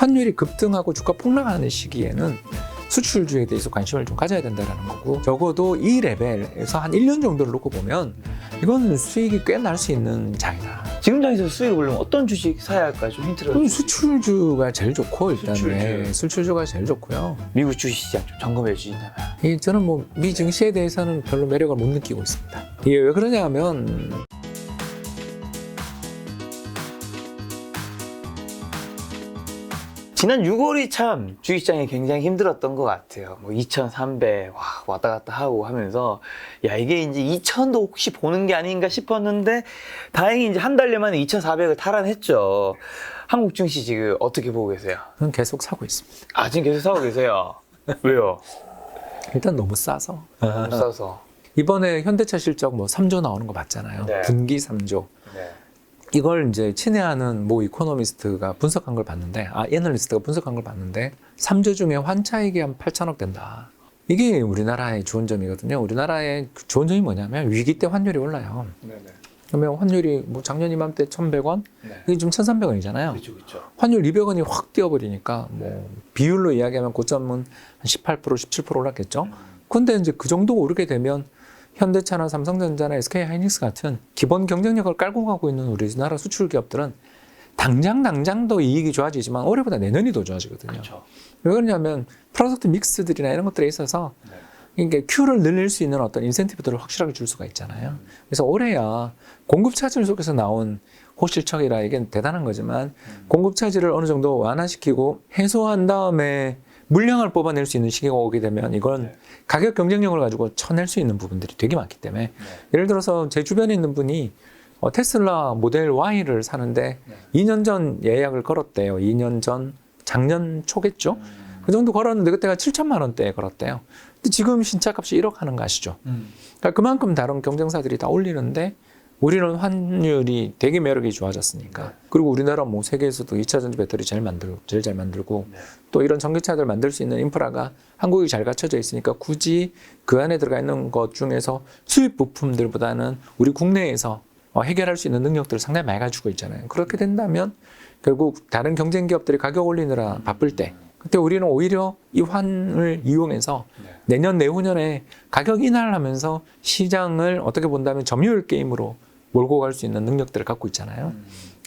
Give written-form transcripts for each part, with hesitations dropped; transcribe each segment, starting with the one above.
환율이 급등하고 주가 폭락하는 시기에는 수출주에 대해서 관심을 좀 가져야 된다는 거고, 적어도 이 레벨에서 한 1년 정도를 놓고 보면 이건 수익이 꽤 날 수 있는 장이다. 지금 장에서 수익을 보려면 어떤 주식 사야 할까 좀 힌트를. 그럼 수출주가 제일 좋고, 일단은 수출주. 수출주가 제일 좋고요. 미국 주식시장 좀 점검해 주신다면. 저는 뭐 미 증시에 대해서는 별로 매력을 못 느끼고 있습니다. 이게 왜 그러냐 하면 지난 6월이 참 주식시장이 굉장히 힘들었던 것 같아요. 뭐 2,300 왔다 갔다 하고 하면서 야 이게 이제 2,000도 혹시 보는 게 아닌가 싶었는데 다행히 이제 한 달여 만에 2,400을 탈환했죠. 한국 증시 지금 어떻게 보고 계세요? 저는 계속 사고 있습니다. 아 지금 계속 사고 계세요? 왜요? 일단 너무 싸서. 너무 싸서. 이번에 현대차 실적 뭐 3조 나오는 거 봤잖아요. 네. 분기 3조. 네. 이걸 이제 친애하는 모 이코노미스트가 분석한 걸 봤는데, 애널리스트가 분석한 걸 봤는데 3조 중에 환차익이 한 8천억 된다. 이게 우리나라의 좋은 점이거든요. 우리나라의 좋은 점이 뭐냐면 위기 때 환율이 올라요. 네네. 그러면 환율이 뭐 작년 이맘때 1,100원, 네. 이게 지금 1,300원이잖아요. 그렇죠, 그렇죠. 환율 200원이 확 뛰어버리니까 뭐 비율로 이야기하면 고점은 한 18%, 17% 올랐겠죠. 근데 이제 그 정도 오르게 되면 현대차나 삼성전자나 SK하이닉스 같은 기본 경쟁력을 깔고 가고 있는 우리나라 수출 기업들은 당장도 이익이 좋아지지만 올해보다 내년이 더 좋아지거든요. 그렇죠. 왜 그러냐면 프로덕트 믹스들이나 이런 것들에 있어서 네. 이게 Q를 늘릴 수 있는 어떤 인센티브들을 확실하게 줄 수가 있잖아요. 그래서 올해야 공급 차질 속에서 나온 호실적이라 이게 대단한 거지만 공급 차질을 어느 정도 완화시키고 해소한 다음에 물량을 뽑아낼 수 있는 시기가 오게 되면 이건 네. 가격 경쟁력을 가지고 쳐낼 수 있는 부분들이 되게 많기 때문에, 예를 들어서 제 주변에 있는 분이 테슬라 모델 Y를 사는데 2년 전 예약을 걸었대요. 2년 전, 작년 초겠죠? 그 정도 걸었는데 그때가 7천만 원대에 걸었대요. 근데 지금 신차값이 1억 하는 거 아시죠? 그러니까 그만큼 다른 경쟁사들이 다 올리는데 우리는 환율이 되게 매력이 좋아졌으니까. 그리고 우리나라 뭐 세계에서도 2차 전지 배터리 제일 잘 만들고 또 이런 전기차들 만들 수 있는 인프라가 한국이 잘 갖춰져 있으니까 굳이 그 안에 들어가 있는 것 중에서 수입 부품들보다는 우리 국내에서 해결할 수 있는 능력들을 상당히 많이 가지고 있잖아요. 그렇게 된다면 결국 다른 경쟁 기업들이 가격 올리느라 바쁠 때, 그때 우리는 오히려 이 환을 이용해서 내년 내후년에 가격 인하를 하면서 시장을 어떻게 본다면 점유율 게임으로 몰고 갈 수 있는 능력들을 갖고 있잖아요.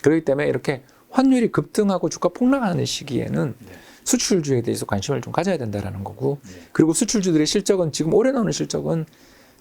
그렇기 때문에 이렇게 환율이 급등하고 주가 폭락하는 시기에는 수출주에 대해서 관심을 좀 가져야 된다는 거고, 그리고 수출주들의 실적은 지금 올해 나오는 실적은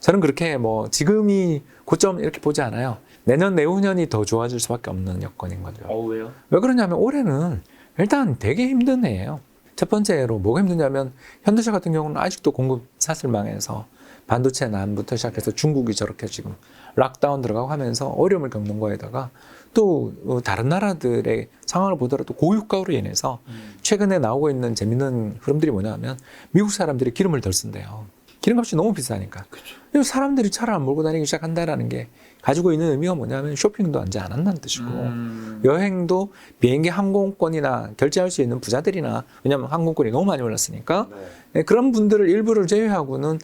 저는 그렇게 뭐 지금이 고점 이렇게 보지 않아요. 내년 내후년이 더 좋아질 수밖에 없는 여건인 거죠. 왜요? 왜 그러냐면 올해는 일단 되게 힘든 해예요. 첫 번째로 뭐가 힘드냐면 현대차 같은 경우는 아직도 공급 사슬망에서 반도체 난부터 시작해서 중국이 저렇게 지금 락다운 들어가고 하면서 어려움을 겪는 거에다가 또 다른 나라들의 상황을 보더라도 고유가로 인해서 최근에 나오고 있는 재밌는 흐름들이 뭐냐면 미국 사람들이 기름을 덜 쓴대요. 기름값이 너무 비싸니까. 그렇죠. 사람들이 차를 안 몰고 다니기 시작한다는 게 가지고 있는 의미가 뭐냐면 쇼핑도 이제 안 한다는 뜻이고, 여행도 비행기 항공권이나 결제할 수 있는 부자들이나, 왜냐하면 항공권이 너무 많이 올랐으니까 그런 분들을 일부를 제외하고는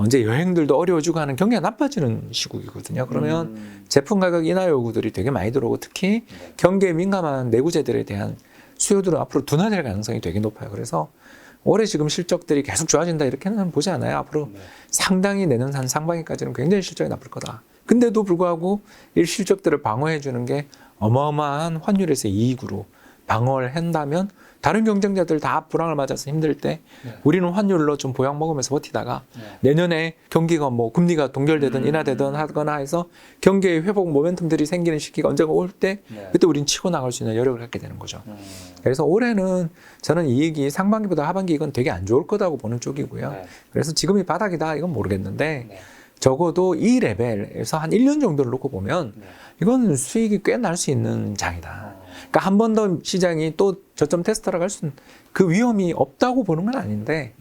이제 여행들도 어려워지고 하는 경기가 나빠지는 시국이거든요. 그러면 제품 가격 인하 요구들이 되게 많이 들어오고, 특히 경기에 민감한 내구재들에 대한 수요들은 앞으로 둔화될 가능성이 되게 높아요. 그래서 올해 지금 실적들이 계속 좋아진다 이렇게는 보지 않아요. 앞으로 상당히 내년 한 상반기까지는 굉장히 실적이 나쁠 거다. 근데도 불구하고 이 실적들을 방어해 주는 게 어마어마한 환율에서의 이익으로 방어를 한다면, 다른 경쟁자들 다 불황을 맞아서 힘들 때 우리는 환율로 좀 보약 먹으면서 버티다가 내년에 경기가 뭐 금리가 동결되든 인하되든 하거나 해서 경기의 회복 모멘텀들이 생기는 시기가 언젠가 올 때 그때 우리는 치고 나갈 수 있는 여력을 갖게 되는 거죠. 그래서 올해는 저는 이익이 상반기보다 하반기 이건 되게 안 좋을 거다고 보는 쪽이고요. 그래서 지금이 바닥이다 이건 모르겠는데 적어도 이 레벨에서 한 1년 정도를 놓고 보면 이건 수익이 꽤 날 수 있는 장이다. 그러니까 한 번 더 시장이 또 저점 테스트로 갈 수 있는 그 위험이 없다고 보는 건 아닌데,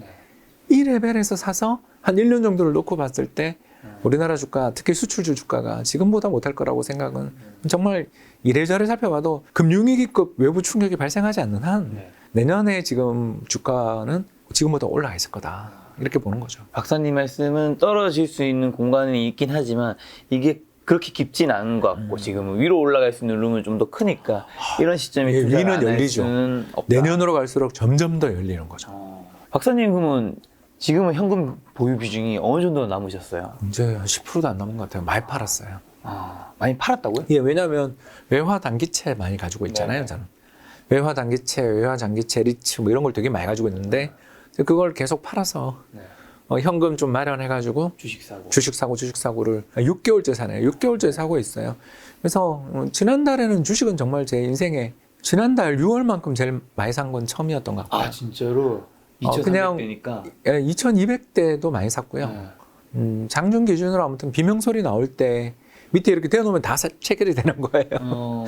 이 레벨에서 사서 한 1년 정도를 놓고 봤을 때 우리나라 주가, 특히 수출주 주가가 지금보다 못할 거라고 생각은 정말 이래저래 살펴봐도 금융위기급 외부 충격이 발생하지 않는 한 내년에 지금 주가는 지금보다 올라가 있을 거다. 이렇게 보는 거죠. 박사님 말씀은 떨어질 수 있는 공간이 있긴 하지만 이게 그렇게 깊진 않은 것 같고 지금은 위로 올라갈 수 있는 룸은 좀 더 크니까 이런 시점에 예, 투자를 위는 안할 열리죠. 수는 없다. 내년으로 갈수록 점점 더 열리는 거죠. 박사님 그러면 지금은 현금 보유 비중이 어느 정도 남으셨어요? 이제 한 10%도 안 남은 것 같아요. 많이 팔았어요. 많이 팔았다고요? 예, 왜냐하면 외화 단기채 많이 가지고 있잖아요. 네네. 저는 외화 단기채, 외화 장기채, 리츠 뭐 이런 걸 되게 많이 가지고 있는데 그걸 계속 팔아서 네. 현금 좀 마련해가지고 주식 사고를 6개월째 사네요. 6개월째 사고 있어요. 그래서 지난달에는 주식은 정말 제 인생에 지난달 6월만큼 제일 많이 산 건 처음이었던 것 같아요. 진짜로? 그냥 2,300대니까 2200대도 많이 샀고요. 장중 기준으로 아무튼 비명소리 나올 때 밑에 이렇게 대놓으면 다 체결이 되는 거예요.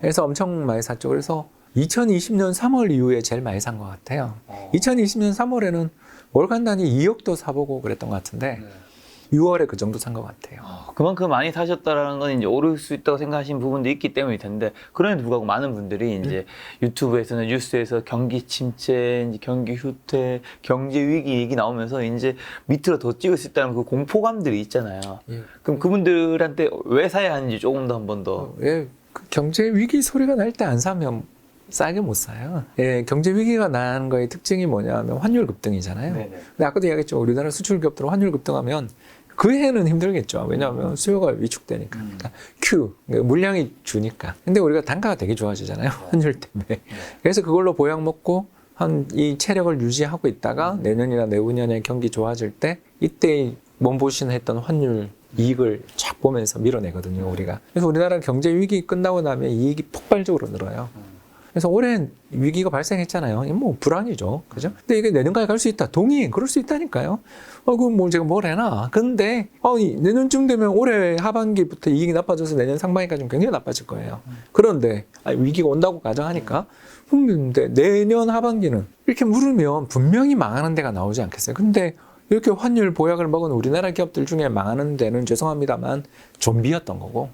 그래서 엄청 많이 샀죠. 그래서 2020년 3월 이후에 제일 많이 산 것 같아요. 2020년 3월에는 월간 단위 2억도 사보고 그랬던 것 같은데 6월에 그 정도 산 것 같아요. 그만큼 많이 사셨다라는 건 이제 오를 수 있다고 생각하시는 부분도 있기 때문일 텐데 그럼에도 불구하고 많은 분들이 이제 유튜브에서는 뉴스에서 경기 침체, 이제 경기 후퇴, 경제 위기 얘기 나오면서 이제 밑으로 더 찍을 수 있다는 그 공포감들이 있잖아요. 예. 그럼 그분들한테 왜 사야 하는지 조금 더 한 번 더. 예, 그 경제 위기 소리가 날 때 안 사면 싸게 못 사요. 예, 경제 위기가 나는 거의 특징이 뭐냐면 환율 급등이잖아요. 네네. 근데 아까도 이야기했죠. 우리나라 수출 기업들 환율 급등하면 그 해는 힘들겠죠. 왜냐하면 수요가 위축되니까. 그러니까 그러니까 물량이 주니까. 근데 우리가 단가가 되게 좋아지잖아요. 환율 때문에. 그래서 그걸로 보약 먹고 한 이 체력을 유지하고 있다가 내년이나 내후년에 경기 좋아질 때 이때 몸보신했던 환율 이익을 쫙 보면서 밀어내거든요, 우리가. 그래서 우리나라 경제 위기 끝나고 나면 이익이 폭발적으로 늘어요. 그래서 올해 위기가 발생했잖아요. 뭐 불안이죠. 그죠? 근데 이게 내년까지 갈 수 있다. 동의. 그럴 수 있다니까요. 그럼 뭐 제가 뭘 해나. 근데, 내년쯤 되면 올해 하반기부터 이익이 나빠져서 내년 상반기까지 굉장히 나빠질 거예요. 그런데, 위기가 온다고 가정하니까. 근데 내년 하반기는 이렇게 물으면 분명히 망하는 데가 나오지 않겠어요. 근데 이렇게 환율 보약을 먹은 우리나라 기업들 중에 망하는 데는 죄송합니다만 좀비였던 거고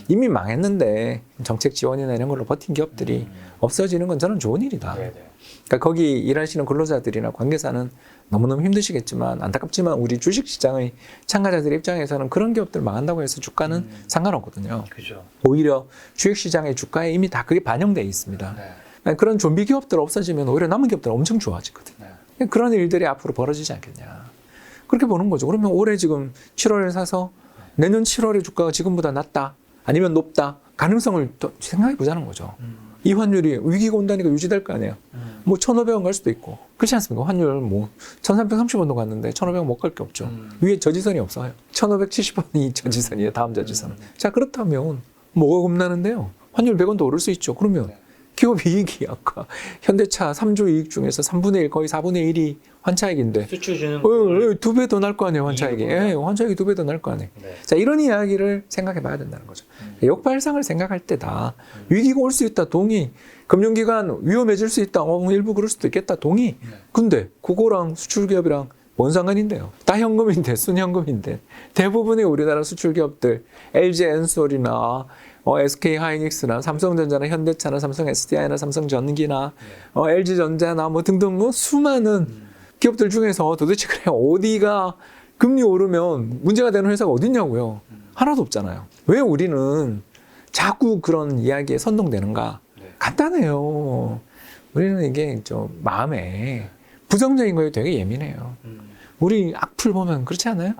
이미 망했는데 정책 지원이나 이런 걸로 버틴 기업들이 없어지는 건 저는 좋은 일이다. 그러니까 거기 일하시는 근로자들이나 관계사는 너무너무 힘드시겠지만 안타깝지만 우리 주식시장의 참가자들 입장에서는 그런 기업들 망한다고 해서 주가는 상관없거든요. 그죠. 오히려 주식시장의 주가에 이미 다 그게 반영되어 있습니다. 그런 좀비 기업들 없어지면 오히려 남은 기업들 엄청 좋아지거든요. 그런 일들이 앞으로 벌어지지 않겠냐. 그렇게 보는 거죠. 그러면 올해 지금 7월에 사서 내년 7월에 주가가 지금보다 낮다 아니면 높다 가능성을 또 생각해 보자는 거죠. 이 환율이 위기가 온다니까 유지될 거 아니에요. 뭐 1,500원 갈 수도 있고 그렇지 않습니까? 환율 뭐 1,330원도 갔는데 1,500원 못 갈 게 없죠. 위에 저지선이 없어요. 1,570원이 저지선이에요. 다음 저지선은. 자 그렇다면 뭐가 겁나는데요. 환율 100원도 오를 수 있죠. 그러면 기업 이익이 아까 현대차 3조 이익 중에서 3분의 1 거의 4분의 1이 환차익인데 수출 주는 2배 더 날 거 아니에요. 환차익이. 이익보다. 예, 환차익이 2배 더 날 거 아니에요. 네. 자 이런 이야기를 생각해 봐야 된다는 거죠. 역발상을 생각할 때다. 위기가 올 수 있다. 동의. 금융기관 위험해질 수 있다. 일부 그럴 수도 있겠다. 동의. 근데 그거랑 수출기업이랑 뭔 상관인데요. 다 현금인데 순현금인데 대부분의 우리나라 수출기업들 LG 엔솔이나 SK 하이닉스나 삼성전자나 현대차나 삼성 SDI나 삼성전기나 LG전자나 뭐 등등 뭐 수많은 기업들 중에서 도대체 그래 어디가 금리 오르면 문제가 되는 회사가 어딨냐고요. 하나도 없잖아요. 왜 우리는 자꾸 그런 이야기에 선동되는가? 간단해요. 우리는 이게 좀 마음에 부정적인 거에 되게 예민해요. 우리 악플 보면 그렇지 않아요?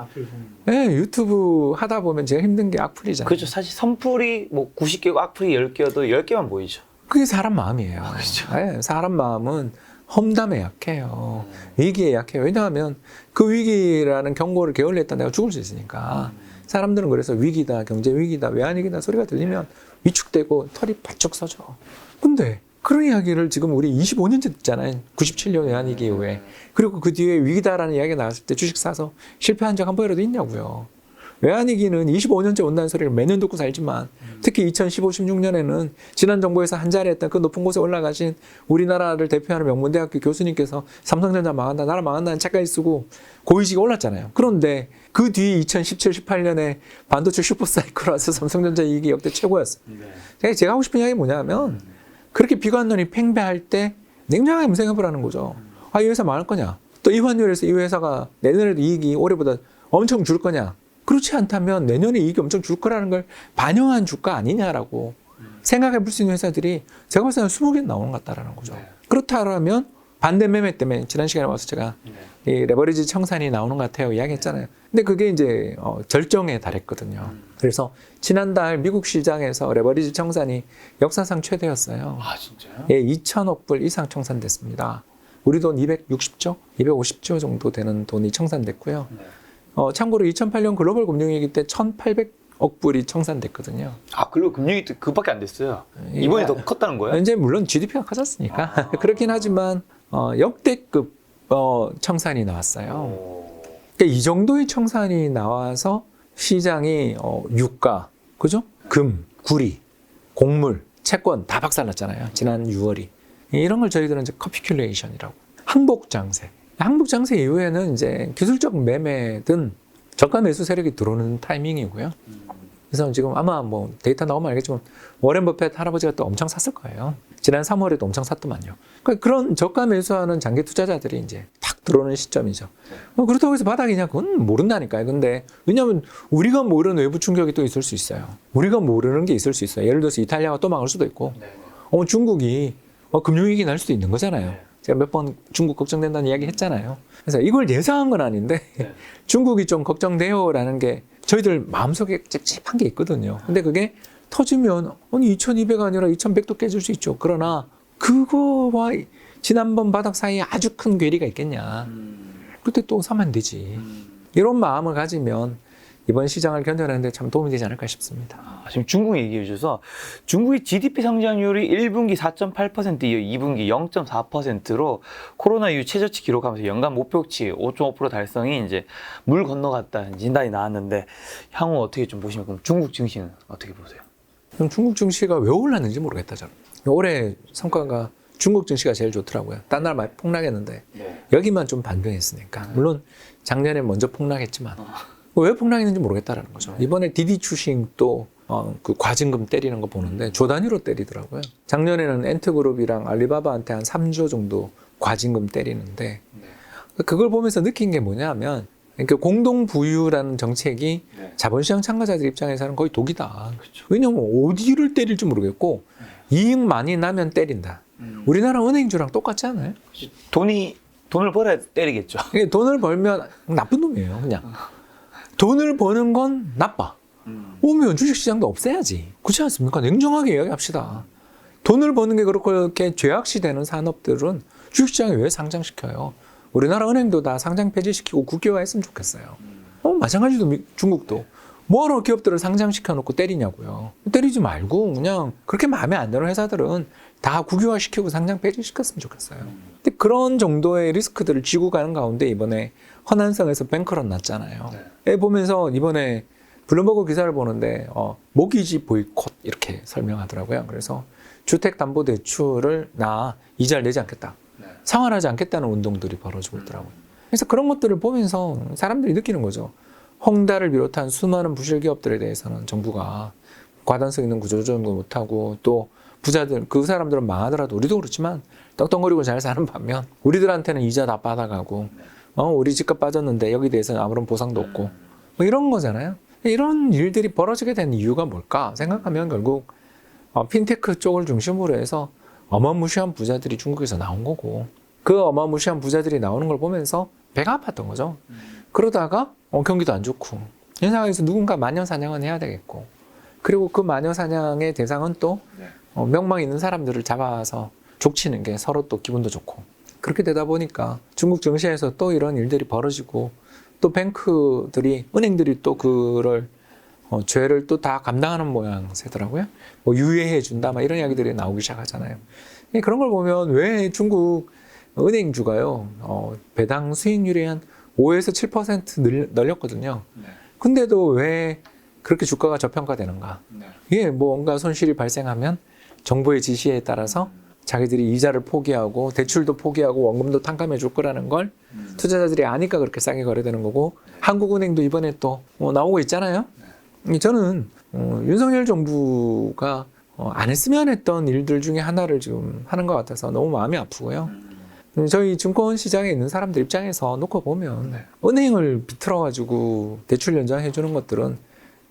네, 유튜브 하다 보면 제일 힘든 게 악플이잖아요. 그렇죠. 사실 선풀이 뭐 90개고 악플이 10개여도 10개만 보이죠. 그게 사람 마음이에요. 그렇죠. 네, 사람 마음은 험담에 약해요. 위기에 약해요. 왜냐하면 그 위기라는 경고를 게을리했다 내가 죽을 수 있으니까. 사람들은 그래서 위기다, 경제 위기다, 외환위기다 소리가 들리면 위축되고 털이 바짝 서죠. 근데 그런 이야기를 지금 우리 25년째 듣잖아요. 97년 외환위기 이후에. 그리고 그 뒤에 위기다라는 이야기가 나왔을 때 주식 사서 실패한 적 한 번이라도 있냐고요. 외환위기는 25년째 온다는 소리를 매년 듣고 살지만 특히 2015, 16년에는 지난 정부에서 한 자리 했던 그 높은 곳에 올라가신 우리나라를 대표하는 명문대학교 교수님께서 삼성전자 망한다, 나라 망한다는 책까지 쓰고 고위직에 올랐잖아요. 그런데 그 뒤 2017, 18년에 반도체 슈퍼사이클 와서 삼성전자 이익이 역대 최고였어요. 제가 하고 싶은 이야기 뭐냐면 그렇게 비관론이 팽배할 때 냉정하게 생각해보라는 거죠. 이 회사 망할 거냐? 또 이 환율에서 이 회사가 내년에도 이익이 올해보다 엄청 줄 거냐? 그렇지 않다면 내년에 이익이 엄청 줄 거라는 걸 반영한 주가 아니냐라고 생각해 볼 수 있는 회사들이 제가 봤을 때는 20개 나오는 것 같다라는 거죠. 네. 그렇다면 반대 매매 때문에 지난 시간에 와서 제가 이 레버리지 청산이 나오는 것 같아요 이야기했잖아요. 근데 그게 이제 절정에 달했거든요. 그래서 지난달 미국 시장에서 레버리지 청산이 역사상 최대였어요. 아, 진짜요? 예, 2천억 불 이상 청산됐습니다. 우리 돈 260조, 250조 정도 되는 돈이 청산됐고요. 네. 참고로 2008년 글로벌 금융위기 때 1,800억 불이 청산됐거든요. 아, 그리고 금융이 그밖에 안 됐어요. 이번이 더 컸다는 거예요? 이제 물론 GDP가 커졌으니까 그렇긴 하지만 역대급 청산이 나왔어요. 그러니까 이 정도의 청산이 나와서 시장이 유가, 그죠? 금, 구리, 곡물, 채권 다 박살났잖아요. 지난 6월이. 이런 걸 저희들은 이제 커피큘레이션이라고. 항복 장세. 항복 장세 이후에는 이제 기술적 매매든 저가 매수 세력이 들어오는 타이밍이고요. 그래서 지금 아마 뭐 데이터 나오면 알겠지만 워렌 버핏 할아버지가 또 엄청 샀을 거예요. 지난 3월에도 엄청 샀더만요. 그러니까 그런 저가 매수하는 장기 투자자들이 이제 탁 들어오는 시점이죠. 그렇다고 해서 바닥이냐? 그건 모른다니까요. 근데 왜냐하면 우리가 모르는 외부 충격이 또 있을 수 있어요. 우리가 모르는 게 있을 수 있어요. 예를 들어서 이탈리아가 또 망할 수도 있고 중국이 금융위기 날 수도 있는 거잖아요. 제가 몇 번 중국 걱정된다는 이야기 했잖아요. 그래서 이걸 예상한 건 아닌데 중국이 좀 걱정돼요라는 게 저희들 마음속에 찝찝한 게 있거든요. 근데 그게 터지면 아니 2200 아니라 2100도 깨질 수 있죠. 그러나 그거와 지난번 바닥 사이에 아주 큰 괴리가 있겠냐. 그때 또 사면 되지. 이런 마음을 가지면 이번 시장을 견뎌내는데 참 도움이 되지 않을까 싶습니다. 지금 중국 얘기해 주셔서 중국의 GDP 성장률이 1분기 4.8%, 이어 2분기 0.4%로 코로나 이후 최저치 기록하면서 연간 목표치 5.5% 달성이 이제 물 건너갔다는 진단이 나왔는데 향후 어떻게 좀 보시면 그럼 중국 증시는 어떻게 보세요? 그럼 중국 증시가 왜 올랐는지 모르겠다 저는. 올해 성과가 중국 증시가 제일 좋더라고요. 딴 나라 많이 폭락했는데 여기만 좀 반등했으니까. 물론 작년에 먼저 폭락했지만 왜 폭락했는지 모르겠다라는 거죠. 이번에 디디 추싱 또 그 과징금 때리는 거 보는데 조 단위로 때리더라고요. 작년에는 엔트그룹이랑 알리바바한테 한 3조 정도 과징금 때리는데 그걸 보면서 느낀 게 뭐냐면 그러니까 공동 부유라는 정책이 자본시장 참가자들 입장에서는 거의 독이다. 그렇죠. 왜냐하면 어디를 때릴지 모르겠고 이익 많이 나면 때린다. 우리나라 은행주랑 똑같지 않아요? 돈을 벌어야 때리겠죠. 이게 돈을 벌면 나쁜 놈이에요, 그냥. 돈을 버는 건 나빠. 오면 주식시장도 없애야지. 그렇지 않습니까? 냉정하게 이야기합시다. 돈을 버는 게 그렇게 죄악시되는 산업들은 주식시장에 왜 상장시켜요? 우리나라 은행도 다 상장 폐지시키고 국기화했으면 좋겠어요. 마찬가지로 중국도. 뭐하러 기업들을 상장시켜놓고 때리냐고요. 때리지 말고 그냥 그렇게 마음에 안 드는 회사들은 다 국유화시키고 상장 폐지시켰으면 좋겠어요. 근데 그런 정도의 리스크들을 지고 가는 가운데 이번에 허난성에서 뱅크런 났잖아요. 보면서 이번에 블룸버그 기사를 보는데 모기지 보이콧 이렇게 설명하더라고요. 그래서 주택담보대출을 이자를 내지 않겠다. 상환하지 않겠다는 운동들이 벌어지고 있더라고요. 그래서 그런 것들을 보면서 사람들이 느끼는 거죠. 헝다를 비롯한 수많은 부실 기업들에 대해서는 정부가 과단성 있는 구조조정도 못하고 또 부자들, 그 사람들은 망하더라도 우리도 그렇지만 떡덩거리고 잘 사는 반면 우리들한테는 이자 다 받아가고 우리 집값 빠졌는데 여기 대해서는 아무런 보상도 없고 뭐 이런 거잖아요. 이런 일들이 벌어지게 된 이유가 뭘까 생각하면 결국 핀테크 쪽을 중심으로 해서 어마무시한 부자들이 중국에서 나온 거고 그 어마무시한 부자들이 나오는 걸 보면서 배가 아팠던 거죠. 그러다가 경기도 안 좋고 이 상황에서 누군가 마녀사냥은 해야 되겠고 그리고 그 마녀사냥의 대상은 또 명망 있는 사람들을 잡아서 족치는 게 서로 또 기분도 좋고 그렇게 되다 보니까 중국 증시에서 또 이런 일들이 벌어지고 또 뱅크들이 은행들이 또 그걸 죄를 또 다 감당하는 모양새더라고요. 뭐 유예해 준다 막 이런 이야기들이 나오기 시작하잖아요. 그런 걸 보면 왜 중국 은행주가요 배당 수익률이 한 5에서 7% 늘렸거든요. 근데도 왜 그렇게 주가가 저평가되는가? 이게 뭔가 손실이 발생하면 정부의 지시에 따라서 자기들이 이자를 포기하고 대출도 포기하고 원금도 탕감해 줄 거라는 걸 투자자들이 아니까 그렇게 싸게 거래되는 거고 한국은행도 이번에 또 나오고 있잖아요. 저는 윤석열 정부가 안 했으면 했던 일들 중에 하나를 지금 하는 것 같아서 너무 마음이 아프고요. 저희 증권 시장에 있는 사람들 입장에서 놓고 보면 은행을 비틀어가지고 대출 연장해 주는 것들은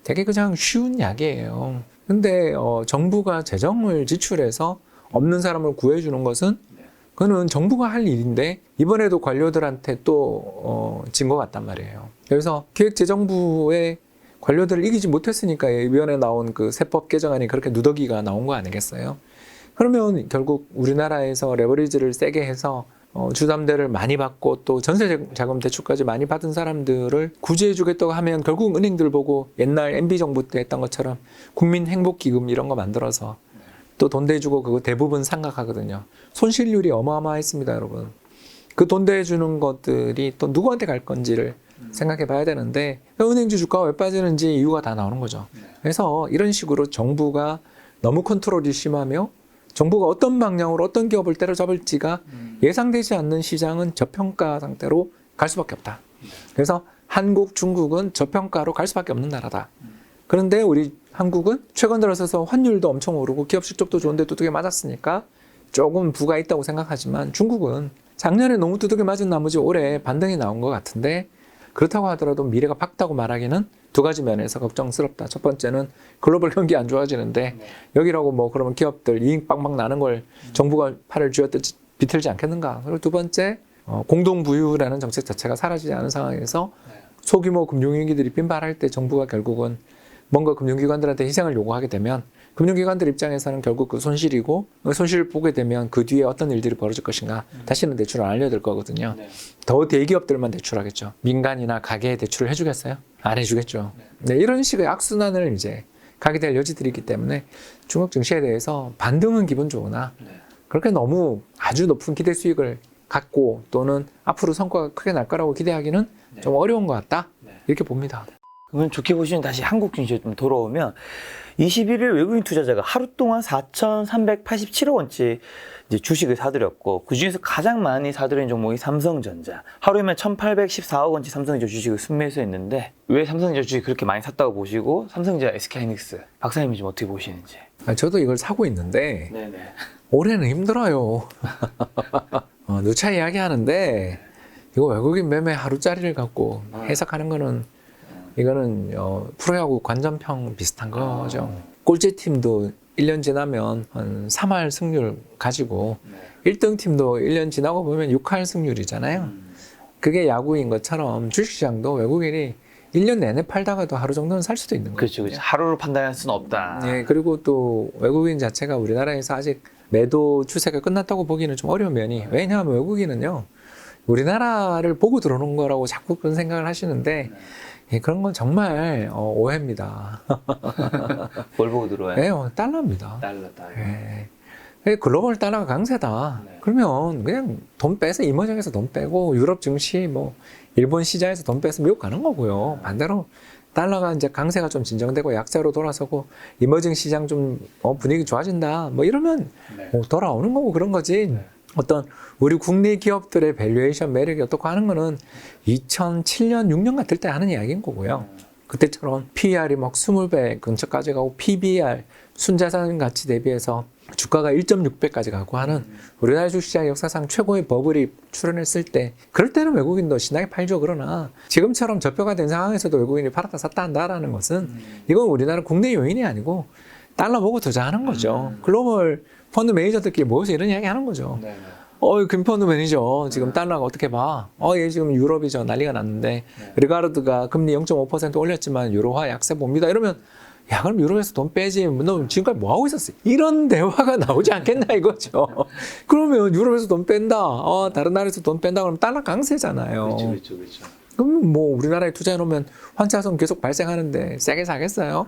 되게 그냥 쉬운 약이에요. 근데 정부가 재정을 지출해서 없는 사람을 구해주는 것은 그거는 정부가 할 일인데 이번에도 관료들한테 또 진 것 같단 말이에요. 그래서 기획재정부의 관료들을 이기지 못했으니까 이번에 나온 그 세법 개정안이 그렇게 누더기가 나온 거 아니겠어요? 그러면 결국 우리나라에서 레버리지를 세게 해서 주담대를 많이 받고 또 전세자금 대출까지 많이 받은 사람들을 구제해 주겠다고 하면 결국 은행들 보고 옛날 MB 정부 때 했던 것처럼 국민행복기금 이런 거 만들어서 또 돈 대주고 그거 대부분 상각하거든요. 손실률이 어마어마했습니다, 여러분. 그 돈 대주는 것들이 또 누구한테 갈 건지를 생각해 봐야 되는데 은행주 주가가 왜 빠지는지 이유가 다 나오는 거죠. 그래서 이런 식으로 정부가 너무 컨트롤이 심하며 정부가 어떤 방향으로 어떤 기업을 때려잡을지가 예상되지 않는 시장은 저평가 상태로 갈 수밖에 없다. 그래서 한국, 중국은 저평가로 갈 수밖에 없는 나라다. 그런데 우리 한국은 최근 들어서서 환율도 엄청 오르고 기업 실적도 좋은데 두둑에 맞았으니까 조금 부가 있다고 생각하지만 중국은 작년에 너무 두둑에 맞은 나머지 올해 반등이 나온 것 같은데 그렇다고 하더라도 미래가 밝다고 말하기는 두 가지 면에서 걱정스럽다. 첫 번째는 글로벌 경기 안 좋아지는데 여기라고 뭐 그러면 기업들 이익 빵빵 나는 걸 정부가 팔을 쥐어뜯지 비틀지 않겠는가. 그리고 두 번째 공동부유라는 정책 자체가 사라지지 않은 상황에서 소규모 금융위기들이 빈발할 때 정부가 결국은 뭔가 금융기관들한테 희생을 요구하게 되면 금융기관들 입장에서는 결국 그 손실이고 그 손실을 보게 되면 그 뒤에 어떤 일들이 벌어질 것인가 다시는 대출을 안 알려야 될 거거든요. 더 대기업들만 대출하겠죠. 민간이나 가게에 대출을 해주겠어요? 안 해주겠죠. 네, 이런 식의 악순환을 이제 가게 될 여지들이 있기 때문에 중국 증시에 대해서 반등은 기분 좋으나 그렇게 너무 아주 높은 기대 수익을 갖고 또는 앞으로 성과가 크게 날 거라고 기대하기는 좀 어려운 것 같다. 이렇게 봅니다. 그러면 좋게 보시면 다시 한국 증시에 좀 돌아오면 21일 외국인 투자자가 하루 동안 4,387억 원치 이제 주식을 사들였고 그 중에서 가장 많이 사들인 종목이 삼성전자. 하루에만 1,814억 원치 삼성전자 주식을 순매수했는데 왜 삼성전자 주식 그렇게 많이 샀다고 보시고 삼성전자, SK하이닉스 박사님이 좀 어떻게 보시는지. 저도 이걸 사고 있는데 네네. 올해는 힘들어요. 누차 이야기하는데 이거 외국인 매매 하루짜리를 갖고 해석하는 거는 이거는 프로야구 관전평 비슷한 거죠. 꼴찌팀도 1년 지나면 한 3할 승률 가지고 1등 팀도 1년 지나고 보면 6할 승률이잖아요. 그게 야구인 것처럼 주식시장도 외국인이 1년 내내 팔다가도 하루 정도는 살 수도 있는 거죠. 그렇죠, 그렇죠. 하루로 판단할 수는 없다. 네, 그리고 또 외국인 자체가 우리나라에서 아직 매도 추세가 끝났다고 보기는 좀 어려운 면이 왜냐하면 외국인은요 우리나라를 보고 들어오는 거라고 자꾸 그런 생각을 하시는데 그런 건 정말 오해입니다. 뭘 보고 들어와요? 네, 달러입니다. 달러. 글로벌 달러가 강세다. 그러면 그냥 돈 빼서 이머징에서 돈 빼고 유럽 증시 뭐 일본 시장에서 돈 빼서 미국 가는 거고요. 반대로 달러가 이제 강세가 좀 진정되고 약세로 돌아서고 이머징 시장 좀 분위기 좋아진다. 뭐 이러면 돌아오는 거고 그런 거지. 어떤 우리 국내 기업들의 밸류에이션 매력이 어떻고 하는 거는 2007년, 6년 같을 때 하는 이야기인 거고요. 그때처럼 PER이 막 20배 근처까지 가고 PBR, 순자산 가치 대비해서 주가가 1.6배까지 가고 하는 우리나라 주식시장 역사상 최고의 버블이 출현했을 때 그럴 때는 외국인도 신나게 팔죠. 그러나 지금처럼 저표가 된 상황에서도 외국인이 팔았다 샀다 한다라는 것은 이건 우리나라 국내 요인이 아니고 달러 보고 투자하는 거죠. 글로벌 펀드 매니저들끼리 모여서 이런 이야기 하는 거죠. 김펀드 매니저 지금 달러가 어떻게 봐? 얘 지금 유럽이죠. 난리가 났는데 리가르드가 금리 0.5% 올렸지만 유로화 약세 봅니다. 이러면 야 그럼 유럽에서 돈 빼지. 너 지금까지 뭐 하고 있었어? 이런 대화가 나오지 않겠나 이거죠. 그러면 유럽에서 돈 뺀다. 다른 나라에서 돈 뺀다 그러면 달러 강세잖아요. 그렇죠. 그럼 뭐 우리나라에 투자해 놓으면 환차손 계속 발생하는데 세게 사겠어요?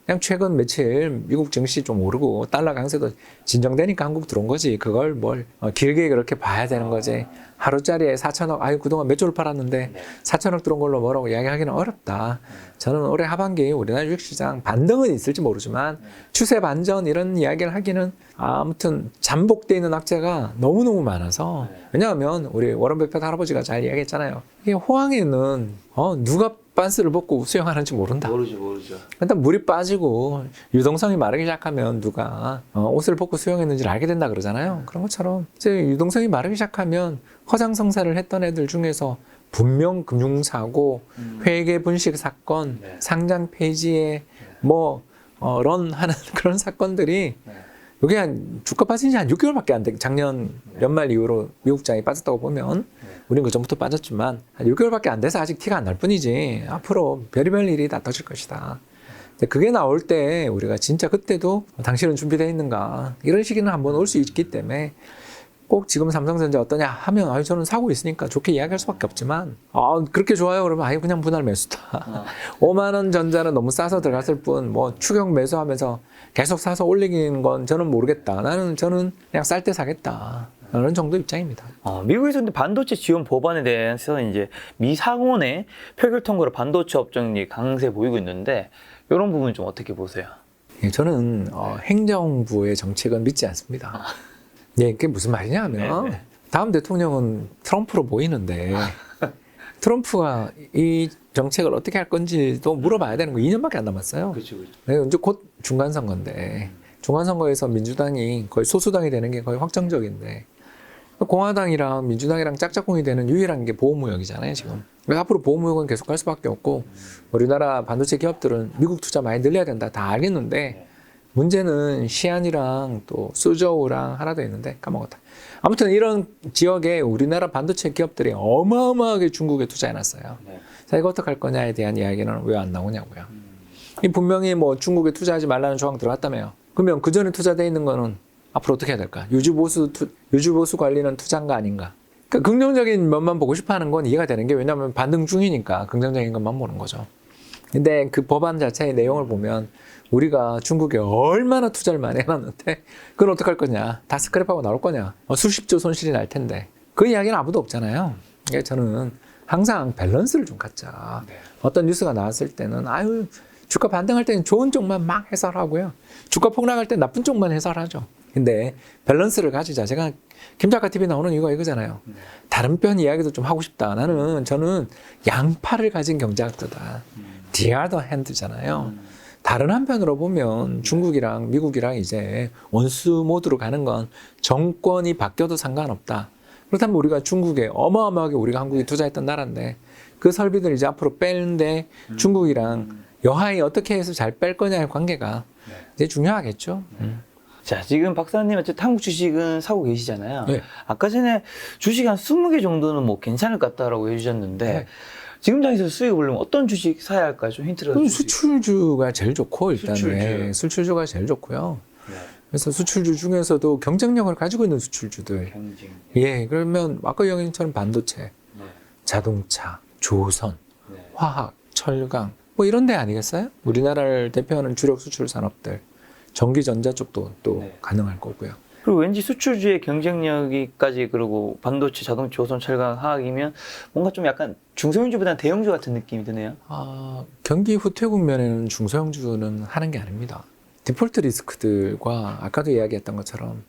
그냥 최근 며칠 미국 증시 좀 오르고 달러 강세도 진정되니까 한국 들어온 거지. 그걸 뭘 길게 그렇게 봐야 되는 거지. 하루짜리에 4천억, 그동안 몇 조를 팔았는데 4천억 들어온 걸로 뭐라고 이야기하기는 어렵다. 저는 올해 하반기 우리나라 주식시장 반등은 있을지 모르지만 추세 반전 이런 이야기를 하기는 아무튼 잠복돼 있는 악재가 너무너무 많아서 왜냐하면 우리 워런 버핏 할아버지가 잘 이야기했잖아요. 이게 호황에는 누가 빤스를 벗고 수영하는지 모른다. 모르죠. 일단 물이 빠지고 유동성이 마르기 시작하면 누가 옷을 벗고 수영했는지를 알게 된다 그러잖아요. 그런 것처럼 이제 유동성이 마르기 시작하면 허장성사를 했던 애들 중에서 분명 금융사고, 회계 분식 사건, 네. 상장 폐지에 런하는 그런 사건들이 여기 한 주가 빠진 지 한 6개월밖에 안 돼. 작년 연말 이후로 미국장이 빠졌다고 보면 우린 그 전부터 빠졌지만 한 6개월밖에 안 돼서 아직 티가 안 날 뿐이지 앞으로 별의별 일이 다 터질 것이다. 근데 그게 나올 때 우리가 진짜 그때도 당신은 준비되어 있는가 이런 시기는 한번 올 수 있기 때문에 꼭 지금 삼성전자 어떠냐 하면 저는 사고 있으니까 좋게 이야기할 수밖에 없지만 그렇게 좋아요 그러면 그냥 분할 매수다. 5만 원 전자는 너무 싸서 들어갔을 뿐 추격 매수하면서 계속 사서 올리는 건 저는 모르겠다. 저는 그냥 쌀 때 사겠다. 이런 정도 입장입니다. 미국에서 근데 반도체 지원 법안에 대해서 이제 미 상원의 표결 통과로 반도체 업종이 강세 보이고 있는데 이런 부분 좀 어떻게 보세요? 저는 행정부의 정책은 믿지 않습니다. 그게 무슨 말이냐 하면 다음 대통령은 트럼프로 보이는데 트럼프가 이 정책을 어떻게 할 건지도 물어봐야 되는 거 2년밖에 안 남았어요. 그렇죠. 이제 곧 중간선거인데 중간선거에서 민주당이 거의 소수당이 되는 게 거의 확정적인데 공화당이랑 민주당이랑 짝짝꿍이 되는 유일한 게 보호무역이잖아요 지금. 그래서 앞으로 보호무역은 계속 갈 수밖에 없고 우리나라 반도체 기업들은 미국 투자 많이 늘려야 된다 다 알겠는데 문제는 시안이랑 또 수저우랑 하나 더 있는데 까먹었다. 아무튼 이런 지역에 우리나라 반도체 기업들이 어마어마하게 중국에 투자해놨어요. 자, 이거 어떡할 거냐에 대한 이야기는 왜 안 나오냐고요. 이 분명히 중국에 투자하지 말라는 조항 들어갔다며요. 그러면 그 전에 투자돼 있는 거는 앞으로 어떻게 해야 될까? 유주보수 관리는 투자인가 아닌가? 그러니까 긍정적인 면만 보고 싶어 하는 건 이해가 되는 게 왜냐하면 반등 중이니까 긍정적인 것만 보는 거죠. 근데 그 법안 자체의 내용을 보면 우리가 중국에 얼마나 투자를 많이 해놨는데 그건 어떡할 거냐? 다 스크랩하고 나올 거냐? 수십조 손실이 날 텐데 그 이야기는 아무도 없잖아요. 그러니까 저는 항상 밸런스를 좀 갖자. 어떤 뉴스가 나왔을 때는 주가 반등할 때는 좋은 쪽만 막 해설하고요. 주가 폭락할 때 나쁜 쪽만 해설하죠. 근데 밸런스를 가지자. 제가 김작가 TV 나오는 이유가 이거잖아요. 다른 편 이야기도 좀 하고 싶다. 저는 양팔을 가진 경제학자다. The other hand잖아요. 다른 한편으로 보면 중국이랑 미국이랑 이제 원수 모드로 가는 건 정권이 바뀌어도 상관없다. 그렇다면 우리가 중국에 어마어마하게 우리가 한국이 투자했던 나라인데 그 설비들 이제 앞으로 빼는데 중국이랑 여하이 어떻게 해서 잘 뺄 거냐의 관계가 이제 중요하겠죠. 자, 지금 박사님 어쨌든 한국 주식은 사고 계시잖아요. 네. 아까 전에 주식 한 20개 정도는 괜찮을 것 같다라고 해주셨는데 네. 지금 장에서 수익을 보려면 어떤 주식 사야 할까요? 좀 힌트를 그럼 주시죠. 수출주가 제일 좋고 일단은 수출주가 제일 좋고요. 그래서 수출주 중에서도 경쟁력을 가지고 있는 수출주들. 그러면 아까 이야기처럼 반도체, 자동차, 조선, 화학, 철강 이런 데 아니겠어요? 우리나라를 대표하는 주력 수출 산업들, 전기전자 쪽도 또 가능할 거고요. 그리고 왠지 수출주의 경쟁력이까지 그리고 반도체, 자동차, 조선, 철강, 화학이면 뭔가 좀 약간 중소형주보다는 대형주 같은 느낌이 드네요. 경기 후퇴 국면에는 중소형주는 하는 게 아닙니다. 디폴트 리스크들과 아까도 이야기했던 것처럼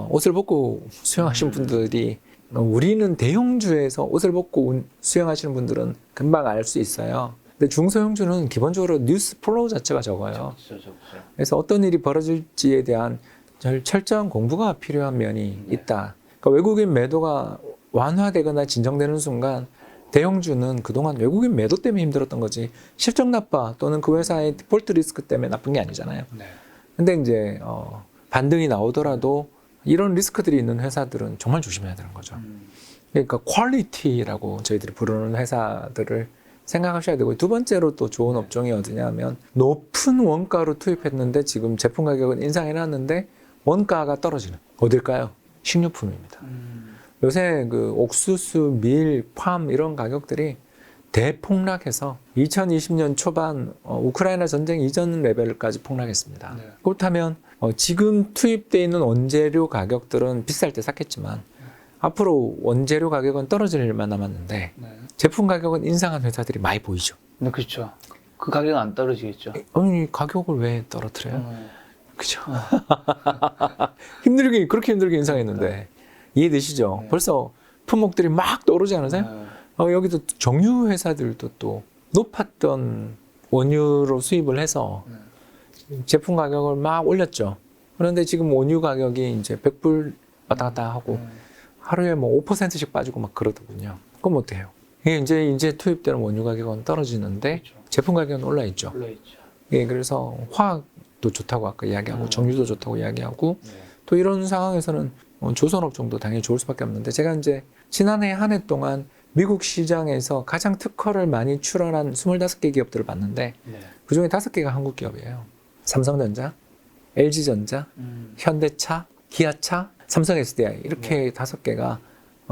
옷을 벗고 수영하시는 분들이 우리는 대형주에서 옷을 벗고 수영하시는 분들은 금방 알 수 있어요. 근데 중소형주는 기본적으로 뉴스 플로우 자체가 적어요. 그래서 어떤 일이 벌어질지에 대한 철저한 공부가 필요한 면이 있다. 그러니까 외국인 매도가 완화되거나 진정되는 순간 대형주는 그동안 외국인 매도 때문에 힘들었던 거지 실적 나빠 또는 그 회사의 디폴트 리스크 때문에 나쁜 게 아니잖아요. 근데 이제 반등이 나오더라도 이런 리스크들이 있는 회사들은 정말 조심해야 되는 거죠. 그러니까 퀄리티라고 저희들이 부르는 회사들을 생각하셔야 되고 두 번째로 또 좋은 업종이 어디냐 하면 높은 원가로 투입했는데 지금 제품 가격은 인상해놨는데 원가가 떨어지는 어딜까요? 식료품입니다. 요새 그 옥수수, 밀, 팜 이런 가격들이 대폭락해서 2020년 초반 우크라이나 전쟁 이전 레벨까지 폭락했습니다. 그렇다면 지금 투입되어 있는 원재료 가격들은 비쌀 때 샀겠지만 앞으로 원재료 가격은 떨어질 일만 남았는데 제품 가격은 인상한 회사들이 많이 보이죠. 네, 그렇죠. 그 가격은 안 떨어지겠죠. 아니 가격을 왜 떨어뜨려요? 그죠? 그렇게 힘들게 인상했는데 이해되시죠? 벌써 품목들이 막 떠오르지 않으세요? 여기도 정유 회사들도 또 높았던 원유로 수입을 해서 제품 가격을 막 올렸죠. 그런데 지금 원유 가격이 이제 100불 왔다 갔다 하고 하루에 뭐 5%씩 빠지고 막 그러더군요. 그럼 어때요? 이게 이제 투입되는 원유 가격은 떨어지는데 그렇죠. 제품 가격은 올라 있죠. 예, 그래서 화학도 좋다고 아까 이야기하고 정유도 좋다고 이야기하고 또 이런 상황에서는 조선업종도 당연히 좋을 수밖에 없는데 제가 이제 지난해 한 해 동안 미국 시장에서 가장 특허를 많이 출원한 25개 기업들을 봤는데 그중에 5개가 한국 기업이에요. 삼성전자, LG전자, 현대차, 기아차, 삼성 SDI 이렇게 5개가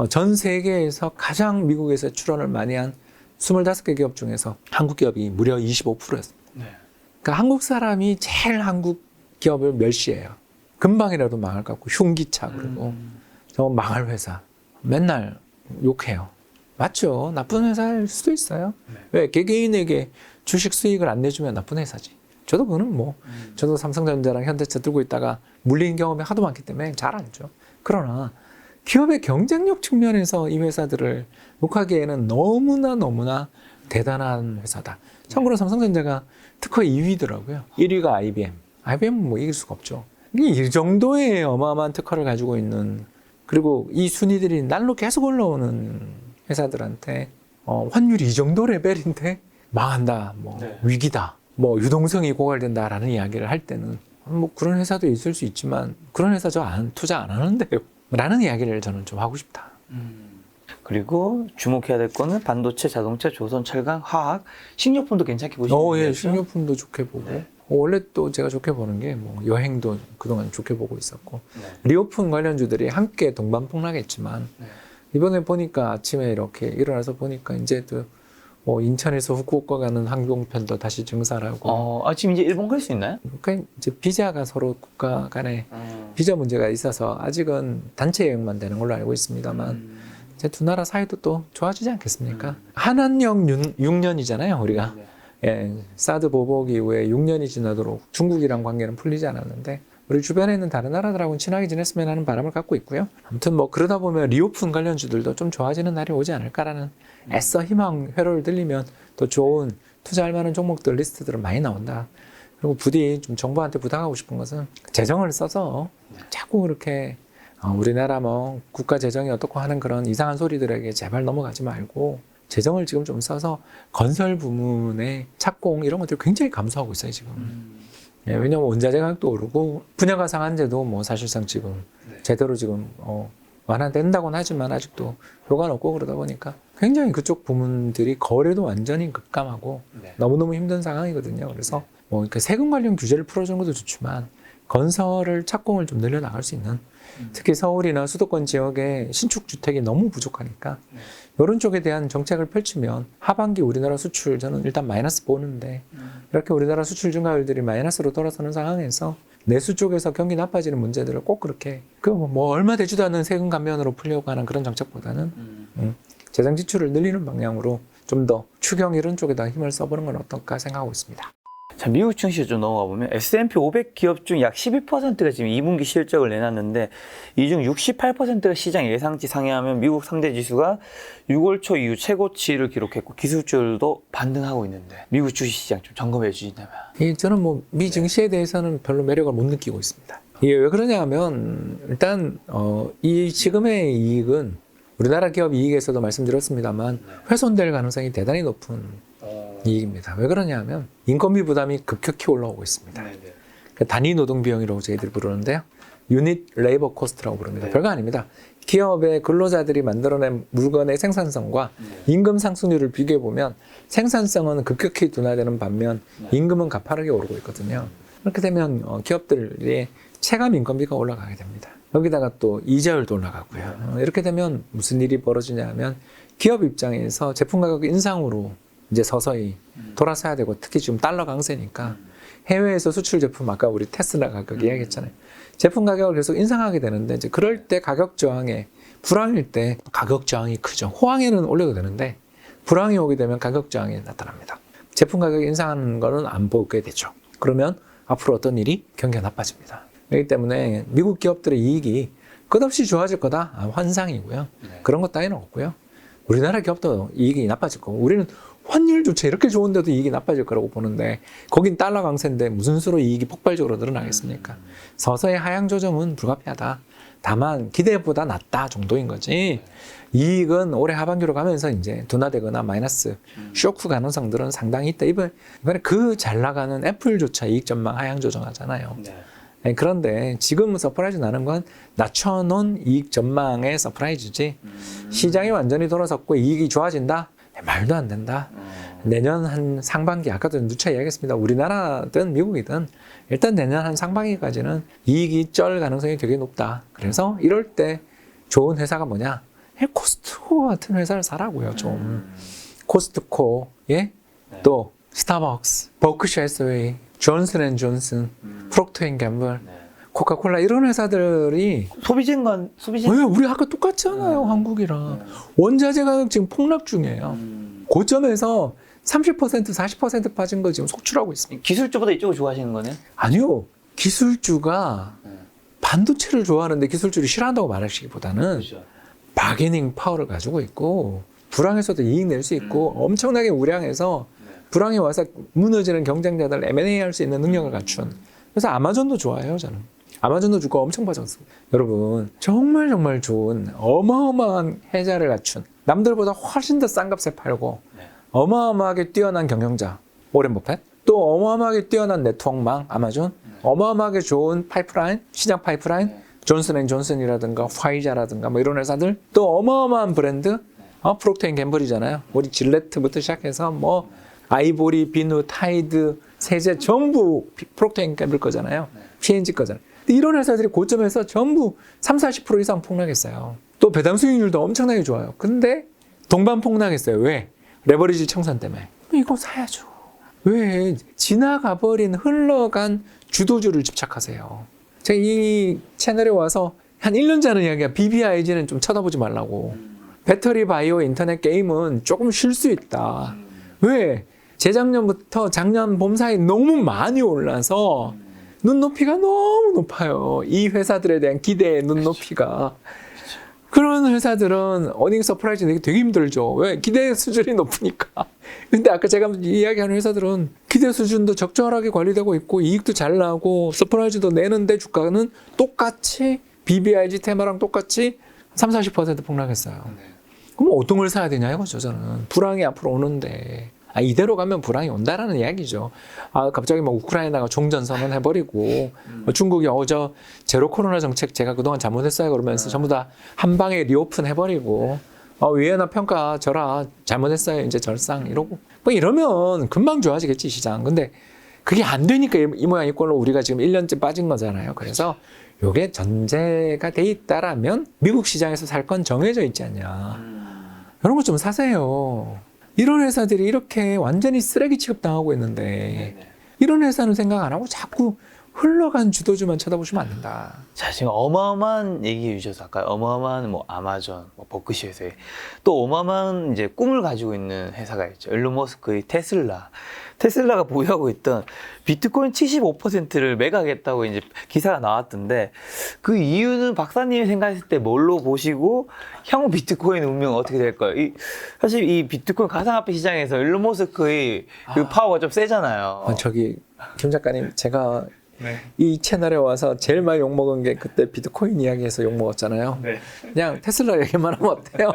전 세계에서 가장 미국에서 출원을 많이 한 25개 기업 중에서 한국 기업이 무려 25%였습니다. 그러니까 한국 사람이 제일 한국 기업을 멸시해요. 금방이라도 망할 것 같고 흉기차 그리고 저 망할 회사 맨날 욕해요. 맞죠. 나쁜 회사일 수도 있어요. 왜 개개인에게 주식 수익을 안 내주면 나쁜 회사지. 저도 그거는 저도 삼성전자랑 현대차 들고 있다가 물린 경험이 하도 많기 때문에 잘 알죠. 그러나 기업의 경쟁력 측면에서 이 회사들을 욕하기에는 너무나 대단한 회사다. 참고로 삼성전자가 특허 2위더라고요. 1위가 IBM. IBM은 뭐 이길 수가 없죠. 이 정도의 어마어마한 특허를 가지고 있는 그리고 이 순위들이 날로 계속 올라오는 회사들한테 환율이 이 정도 레벨인데 망한다, 위기다, 유동성이 고갈된다라는 이야기를 할 때는 그런 회사도 있을 수 있지만 그런 회사 투자 안 하는데요. 라는 이야기를 저는 좀 하고 싶다. 그리고 주목해야 될 거는 반도체, 자동차, 조선, 철강, 화학, 식료품도 괜찮게 보시면 되죠. 예, 식료품도 좋게 보고. 원래 또 제가 좋게 보는 게 여행도 그동안 좋게 보고 있었고 리오픈 관련주들이 함께 동반폭락했지만 이번에 보니까 아침에 이렇게 일어나서 보니까 이제 또 인천에서 후쿠오카 가는 항공편도 다시 증설하고 지금 이제 일본 갈 수 있나요? 그러니까 이제 비자가 서로 국가 간에 비자 문제가 있어서 아직은 단체 여행만 되는 걸로 알고 있습니다만 이제 두 나라 사이도 또 좋아지지 않겠습니까? 한한령 6년이잖아요 우리가. 예, 사드 보복 이후에 6년이 지나도록 중국이랑 관계는 풀리지 않았는데 우리 주변에 있는 다른 나라들하고는 친하게 지냈으면 하는 바람을 갖고 있고요. 아무튼 그러다 보면 리오픈 관련주들도 좀 좋아지는 날이 오지 않을까라는 애써 희망 회로를 들리면 또 좋은 투자할 만한 종목들 리스트들은 많이 나온다. 그리고 부디 좀 정부한테 부탁하고 싶은 것은 재정을 써서 자꾸 그렇게 우리나라 국가 재정이 어떻고 하는 그런 이상한 소리들에게 제발 넘어가지 말고 재정을 지금 좀 써서 건설 부문의 착공 이런 것들 굉장히 감소하고 있어요 지금. 예, 왜냐하면 원자재 가격도 오르고 분야가 상한제도 사실상 지금 제대로 지금 완화된다고는 하지만 아직도 효과는 없고 그러다 보니까 굉장히 그쪽 부문들이 거래도 완전히 급감하고 너무너무 힘든 상황이거든요. 그래서 이렇게 세금 관련 규제를 풀어주는 것도 좋지만 건설을 착공을 좀 늘려나갈 수 있는 특히 서울이나 수도권 지역에 신축 주택이 너무 부족하니까 이런 쪽에 대한 정책을 펼치면 하반기 우리나라 수출 저는 일단 마이너스 보는데 이렇게 우리나라 수출 증가율들이 마이너스로 돌아서는 상황에서 내수 쪽에서 경기 나빠지는 문제들을 꼭 그렇게 얼마 되지도 않는 세금 감면으로 풀려고 하는 그런 정책보다는 재정 지출을 늘리는 방향으로 좀 더 추경 이런 쪽에다 힘을 써보는 건 어떨까 생각하고 있습니다. 자, 미국 증시 좀 넘어가 보면 S&P 500 기업 중 약 12%가 지금 2분기 실적을 내놨는데 이 중 68%가 시장 예상치 상회하면 미국 상대 지수가 6월 초 이후 최고치를 기록했고 기술주들도 반등하고 있는데 미국 주식시장 좀 점검해 주신다면? 저는 미 증시에 대해서는 별로 매력을 못 느끼고 있습니다. 이게 왜 그러냐 하면 일단 이 지금의 이익은 우리나라 기업 이익에서도 말씀드렸습니다만 훼손될 가능성이 대단히 높은 이익입니다. 왜 그러냐 하면 인건비 부담이 급격히 올라오고 있습니다. 그러니까 단위 노동 비용이라고 저희들이 부르는데요. 유닛 레이버 코스트라고 부릅니다. 별거 아닙니다. 기업의 근로자들이 만들어낸 물건의 생산성과 임금 상승률을 비교해 보면 생산성은 급격히 둔화되는 반면 임금은 가파르게 오르고 있거든요. 그렇게 되면 기업들의 체감 인건비가 올라가게 됩니다. 여기다가 또 이자율도 올라가고요. 이렇게 되면 무슨 일이 벌어지냐 하면 기업 입장에서 제품 가격 인상으로 이제 서서히 돌아서야 되고 특히 지금 달러 강세니까 해외에서 수출 제품 아까 우리 테슬라 가격 이야기했잖아요. 제품 가격을 계속 인상하게 되는데 이제 그럴 때 가격 저항에 불황일 때 가격 저항이 크죠. 호황에는 올려도 되는데 불황이 오게 되면 가격 저항이 나타납니다. 제품 가격 인상하는 거는 안 보게 되죠. 그러면 앞으로 어떤 일이 경기가 나빠집니다. 그렇기 때문에 미국 기업들의 이익이 끝없이 좋아질 거다? 환상이고요. 그런 것 따위는 없고요. 우리나라 기업도 이익이 나빠질 거고 우리는 환율조차 이렇게 좋은데도 이익이 나빠질 거라고 보는데 거긴 달러 강세인데 무슨 수로 이익이 폭발적으로 늘어나겠습니까? 서서히 하향 조정은 불가피하다. 다만 기대보다 낮다 정도인 거지. 이익은 올해 하반기로 가면서 이제 둔화되거나 마이너스 쇼크 가능성들은 상당히 있다. 이번에 그 잘 나가는 애플조차 이익 전망 하향 조정하잖아요. 네, 그런데 지금 서프라이즈 나는 건 낮춰놓은 이익 전망의 서프라이즈지 시장이 완전히 돌아섰고 이익이 좋아진다? 네, 말도 안 된다. 내년 한 상반기, 아까도 누차 이야기했습니다. 우리나라든 미국이든 일단 내년 한 상반기까지는 이익이 쩔 가능성이 되게 높다. 그래서 이럴 때 좋은 회사가 뭐냐? 코스트코 같은 회사를 사라고요, 좀. 코스트코, 예? 또 스타벅스, 버크셔 해서웨이, 존슨앤존슨, 프록터앤갬블, 코카콜라 이런 회사들이 소비재인 왜 우리 아까 똑같지 않아요, 한국이랑. 원자재 가격 지금 폭락 중이에요. 고점에서 30%, 40% 빠진 거 지금 속출하고 있습니다. 기술주보다 이쪽을 좋아하시는 거네? 아니요. 기술주가 반도체를 좋아하는데 기술주를 싫어한다고 말하시기보다는 바게닝 파워를 가지고 있고 불황에서도 이익 낼 수 있고 엄청나게 우량해서 불황이 와서 무너지는 경쟁자들 M&A 할 수 있는 능력을 갖춘. 그래서 아마존도 좋아해요, 저는. 아마존도 주가 엄청 빠졌습니다. 여러분, 정말 정말 좋은 어마어마한 해자를 갖춘 남들보다 훨씬 더 싼 값에 팔고 어마어마하게 뛰어난 경영자 오렌 버핏, 또 어마어마하게 뛰어난 네트워크망 아마존, 어마어마하게 좋은 파이프라인, 시장 파이프라인, 존슨앤존슨이라든가 화이자라든가 뭐 이런 회사들, 또 어마어마한 브랜드, 프록터앤갬블이잖아요. 우리 질레트부터 시작해서 뭐 아이보리, 비누, 타이드, 세제 전부 프록터앤갬블 거잖아요. P&G 거잖아요. 이런 회사들이 고점에서 전부 30-40% 이상 폭락했어요. 또 배당 수익률도 엄청나게 좋아요. 근데 동반 폭락했어요. 왜? 레버리지 청산 때문에. 이거 사야죠. 왜? 지나가 버린 흘러간 주도주를 집착하세요. 제가 이 채널에 와서 한 1년 전에 이야기야. BBIG는 좀 쳐다보지 말라고. 배터리 바이오 인터넷 게임은 조금 쉴 수 있다. 왜? 재작년부터 작년 봄 사이 너무 많이 올라서 눈높이가 너무 높아요. 이 회사들에 대한 기대의 눈높이가. 그런 회사들은 어닝 서프라이즈 내기 되게 힘들죠. 왜? 기대 수준이 높으니까. 근데 아까 제가 이야기하는 회사들은 기대 수준도 적절하게 관리되고 있고 이익도 잘 나고 서프라이즈도 내는데 주가는 똑같이 BBIG 테마랑 똑같이 30-40% 폭락했어요. 그럼 어떤 걸 사야 되냐 이거죠, 저는. 불황이 앞으로 오는데. 이대로 가면 불황이 온다라는 이야기죠. 갑자기 뭐 우크라이나가 종전선언 해버리고 중국이 저 제로 코로나 정책 제가 그동안 잘못했어요 그러면서 전부 다 한 방에 리오픈 해버리고 위에나 평가 저라 잘못했어요 이제 절상 이러고 뭐 이러면 금방 좋아지겠지 시장. 근데 그게 안 되니까 이 모양 이 꼴로 우리가 지금 1년째 빠진 거잖아요. 그래서 요게 전제가 돼 있다라면 미국 시장에서 살 건 정해져 있지 않냐. 이런 거 좀 사세요. 이런 회사들이 이렇게 완전히 쓰레기 취급당하고 있는데 이런 회사는 생각 안 하고 자꾸 흘러간 주도주만 쳐다보시면 안 된다. 자, 지금 어마어마한 얘기해 주셔서 아까 어마어마한 뭐 아마존, 뭐 버크셔 회사에 또 어마어마한 이제 꿈을 가지고 있는 회사가 있죠. 일론 머스크의 테슬라. 테슬라가 보유하고 있던 비트코인 75%를 매각했다고 이제 기사가 나왔던데 그 이유는 박사님이 생각했을 때 뭘로 보시고 향후 비트코인 운명은 어떻게 될까요? 사실 이 비트코인 가상화폐 시장에서 일론 머스크의 그 파워가 좀 세잖아요. 저기 김 작가님 제가 이 채널에 와서 제일 많이 욕먹은 게 그때 비트코인 이야기해서 욕먹었잖아요. 그냥 테슬라 얘기만 하면 어때요?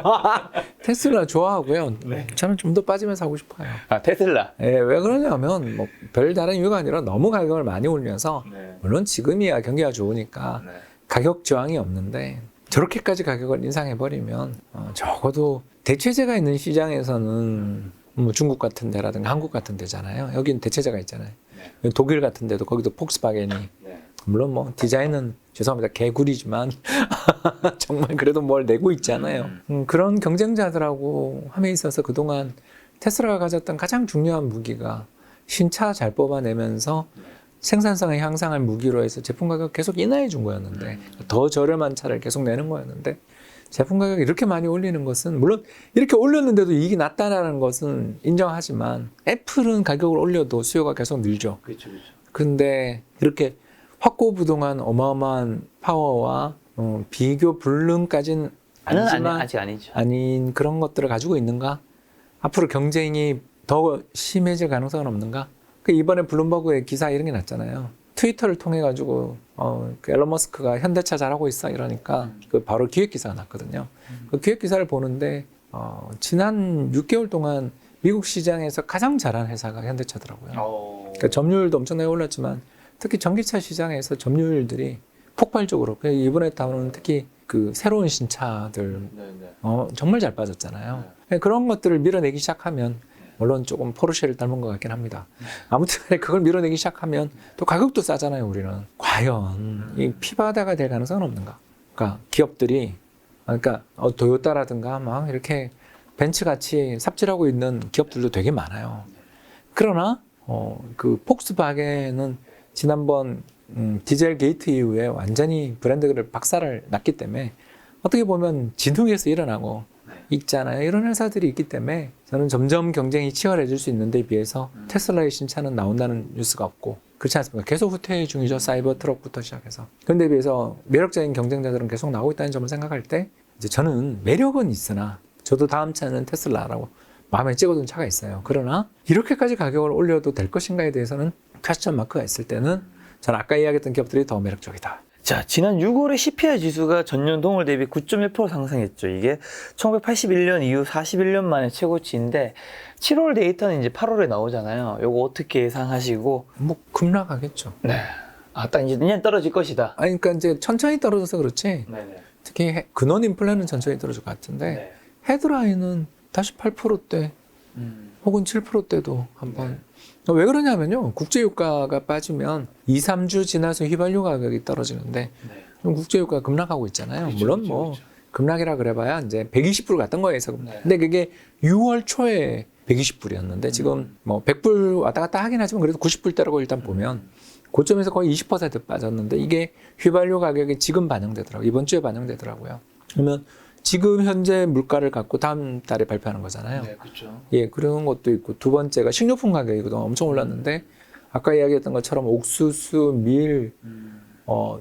테슬라 좋아하고요. 저는 좀 더 빠지면서 하고 싶어요. 테슬라. 왜 그러냐면 뭐 별다른 이유가 아니라 너무 가격을 많이 올려서 물론 지금이야 경기가 좋으니까 가격 저항이 없는데 저렇게까지 가격을 인상해버리면 적어도 대체재가 있는 시장에서는 뭐 중국 같은 데라든가 한국 같은 데잖아요. 여기는 대체재가 있잖아요. 독일 같은 데도 거기도 폭스바겐이 물론 뭐 디자인은 죄송합니다 개구리지만 정말 그래도 뭘 내고 있잖아요. 그런 경쟁자들하고 함에 있어서 그동안 테슬라가 가졌던 가장 중요한 무기가 신차 잘 뽑아내면서 생산성을 향상할 무기로 해서 제품 가격 계속 인하해 준 거였는데 더 저렴한 차를 계속 내는 거였는데 제품 가격을 이렇게 많이 올리는 것은 물론 이렇게 올렸는데도 이익이 낮다라는 것은 인정하지만 애플은 가격을 올려도 수요가 계속 늘죠. 그렇죠. 근데 이렇게 확고부동한 어마어마한 파워와 비교 불능까지는 아니지만 아직 아니죠. 아닌 그런 것들을 가지고 있는가? 앞으로 경쟁이 더 심해질 가능성은 없는가? 그 이번에 블룸버그의 기사 이런 게 났잖아요. 트위터를 통해 가지고 그 앨런 머스크가 현대차 잘하고 있어 이러니까 그 바로 기획 기사가 났거든요. 그 기획 기사를 보는데 지난 6개월 동안 미국 시장에서 가장 잘한 회사가 현대차더라고요. 그러니까 점유율도 엄청나게 올랐지만 특히 전기차 시장에서 점유율들이 폭발적으로 이번에 나오는 특히 그 새로운 신차들 정말 잘 빠졌잖아요. 그런 것들을 밀어내기 시작하면 물론 조금 포르쉐를 닮은 것 같긴 합니다. 아무튼 그걸 밀어내기 시작하면 또 가격도 싸잖아요. 우리는 과연 이 피바다가 될 가능성은 없는가? 그러니까 기업들이 그러니까 도요타라든가 막 이렇게 벤츠같이 삽질하고 있는 기업들도 되게 많아요. 그러나 그 폭스바겐은 지난번 디젤 게이트 이후에 완전히 브랜드를 박살을 났기 때문에 어떻게 보면 진흙에서 일어나고 있잖아요. 이런 회사들이 있기 때문에 저는 점점 경쟁이 치열해질 수 있는데 비해서 테슬라의 신차는 나온다는 뉴스가 없고 그렇지 않습니까? 계속 후퇴 중이죠. 사이버 트럭부터 시작해서. 그런데 비해서 매력적인 경쟁자들은 계속 나오고 있다는 점을 생각할 때 이제 저는 매력은 있으나 저도 다음 차는 테슬라라고 마음에 찍어둔 차가 있어요. 그러나 이렇게까지 가격을 올려도 될 것인가에 대해서는 퀘스천 마크가 있을 때는 저는 아까 이야기했던 기업들이 더 매력적이다. 자, 지난 6월에 CPI 지수가 전년 동월 대비 9.1% 상승했죠. 이게 1981년 이후 41년 만에 최고치인데 7월 데이터는 이제 8월에 나오잖아요. 요거 어떻게 예상하시고? 뭐 급락하겠죠. 네. 아, 딱 이제 내년 떨어질 것이다. 아니, 그러니까 이제 천천히 떨어져서 그렇지. 네네. 특히 근원 인플레는 천천히 떨어질 것 같은데 네. 헤드라인은 다시 8%대 혹은 7%대도 한번. 왜 그러냐면요. 국제유가가 빠지면 2, 3주 지나서 휘발유 가격이 떨어지는데 좀 국제유가가 급락하고 있잖아요. 그렇죠, 물론 그렇죠, 뭐 그렇죠. 급락이라 그래봐야 이제 120불 갔던 거예요. 네. 근데 그게 6월 초에 120불이었는데 지금 뭐 100불 왔다 갔다 하긴 하지만 그래도 90불대라고 일단 보면 고점에서 거의 20% 빠졌는데 이게 휘발유 가격이 지금 반영되더라고요. 이번 주에 반영되더라고요. 그러면 지금 현재 물가를 갖고 다음 달에 발표하는 거잖아요. 네, 그렇죠. 예, 그런 것도 있고 두 번째가 식료품 가격이 그동안 엄청 올랐는데 아까 이야기했던 것처럼 옥수수, 밀,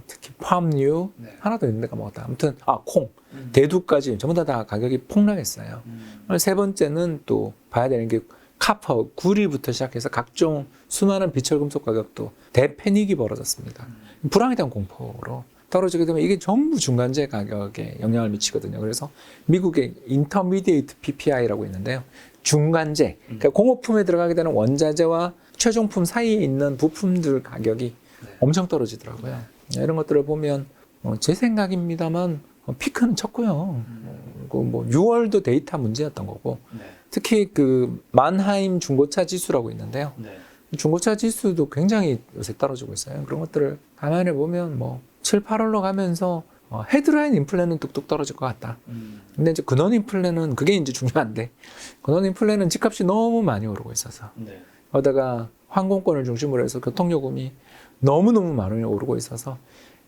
특히 팜유 하나 더 있는데 까먹었다. 아무튼 콩, 대두까지 전부 다 가격이 폭락했어요. 세 번째는 또 봐야 되는 게 카퍼, 구리부터 시작해서 각종 수많은 비철금속 가격도 대패닉이 벌어졌습니다. 불황에 대한 공포로 떨어지게 되면 이게 전부 중간재 가격에 영향을 미치거든요. 그래서 미국의 인터미디에이트 PPI라고 있는데요. 중간재, 그러니까 공업품에 들어가게 되는 원자재와 최종품 사이에 있는 부품들 가격이 엄청 떨어지더라고요. 이런 것들을 보면 제 생각입니다만 피크는 쳤고요. 뭐 6월도 데이터 문제였던 거고 특히 그 만하임 중고차 지수라고 있는데요. 중고차 지수도 굉장히 요새 떨어지고 있어요. 그런 것들을 감안해 보면 뭐 7, 8월로 가면서 헤드라인 인플레는 뚝뚝 떨어질 것 같다. 근데 이제 근원 인플레는 그게 이제 중요한데 근원 인플레는 집값이 너무 많이 오르고 있어서 거기다가 항공권을 중심으로 해서 교통요금이 너무너무 많이 오르고 있어서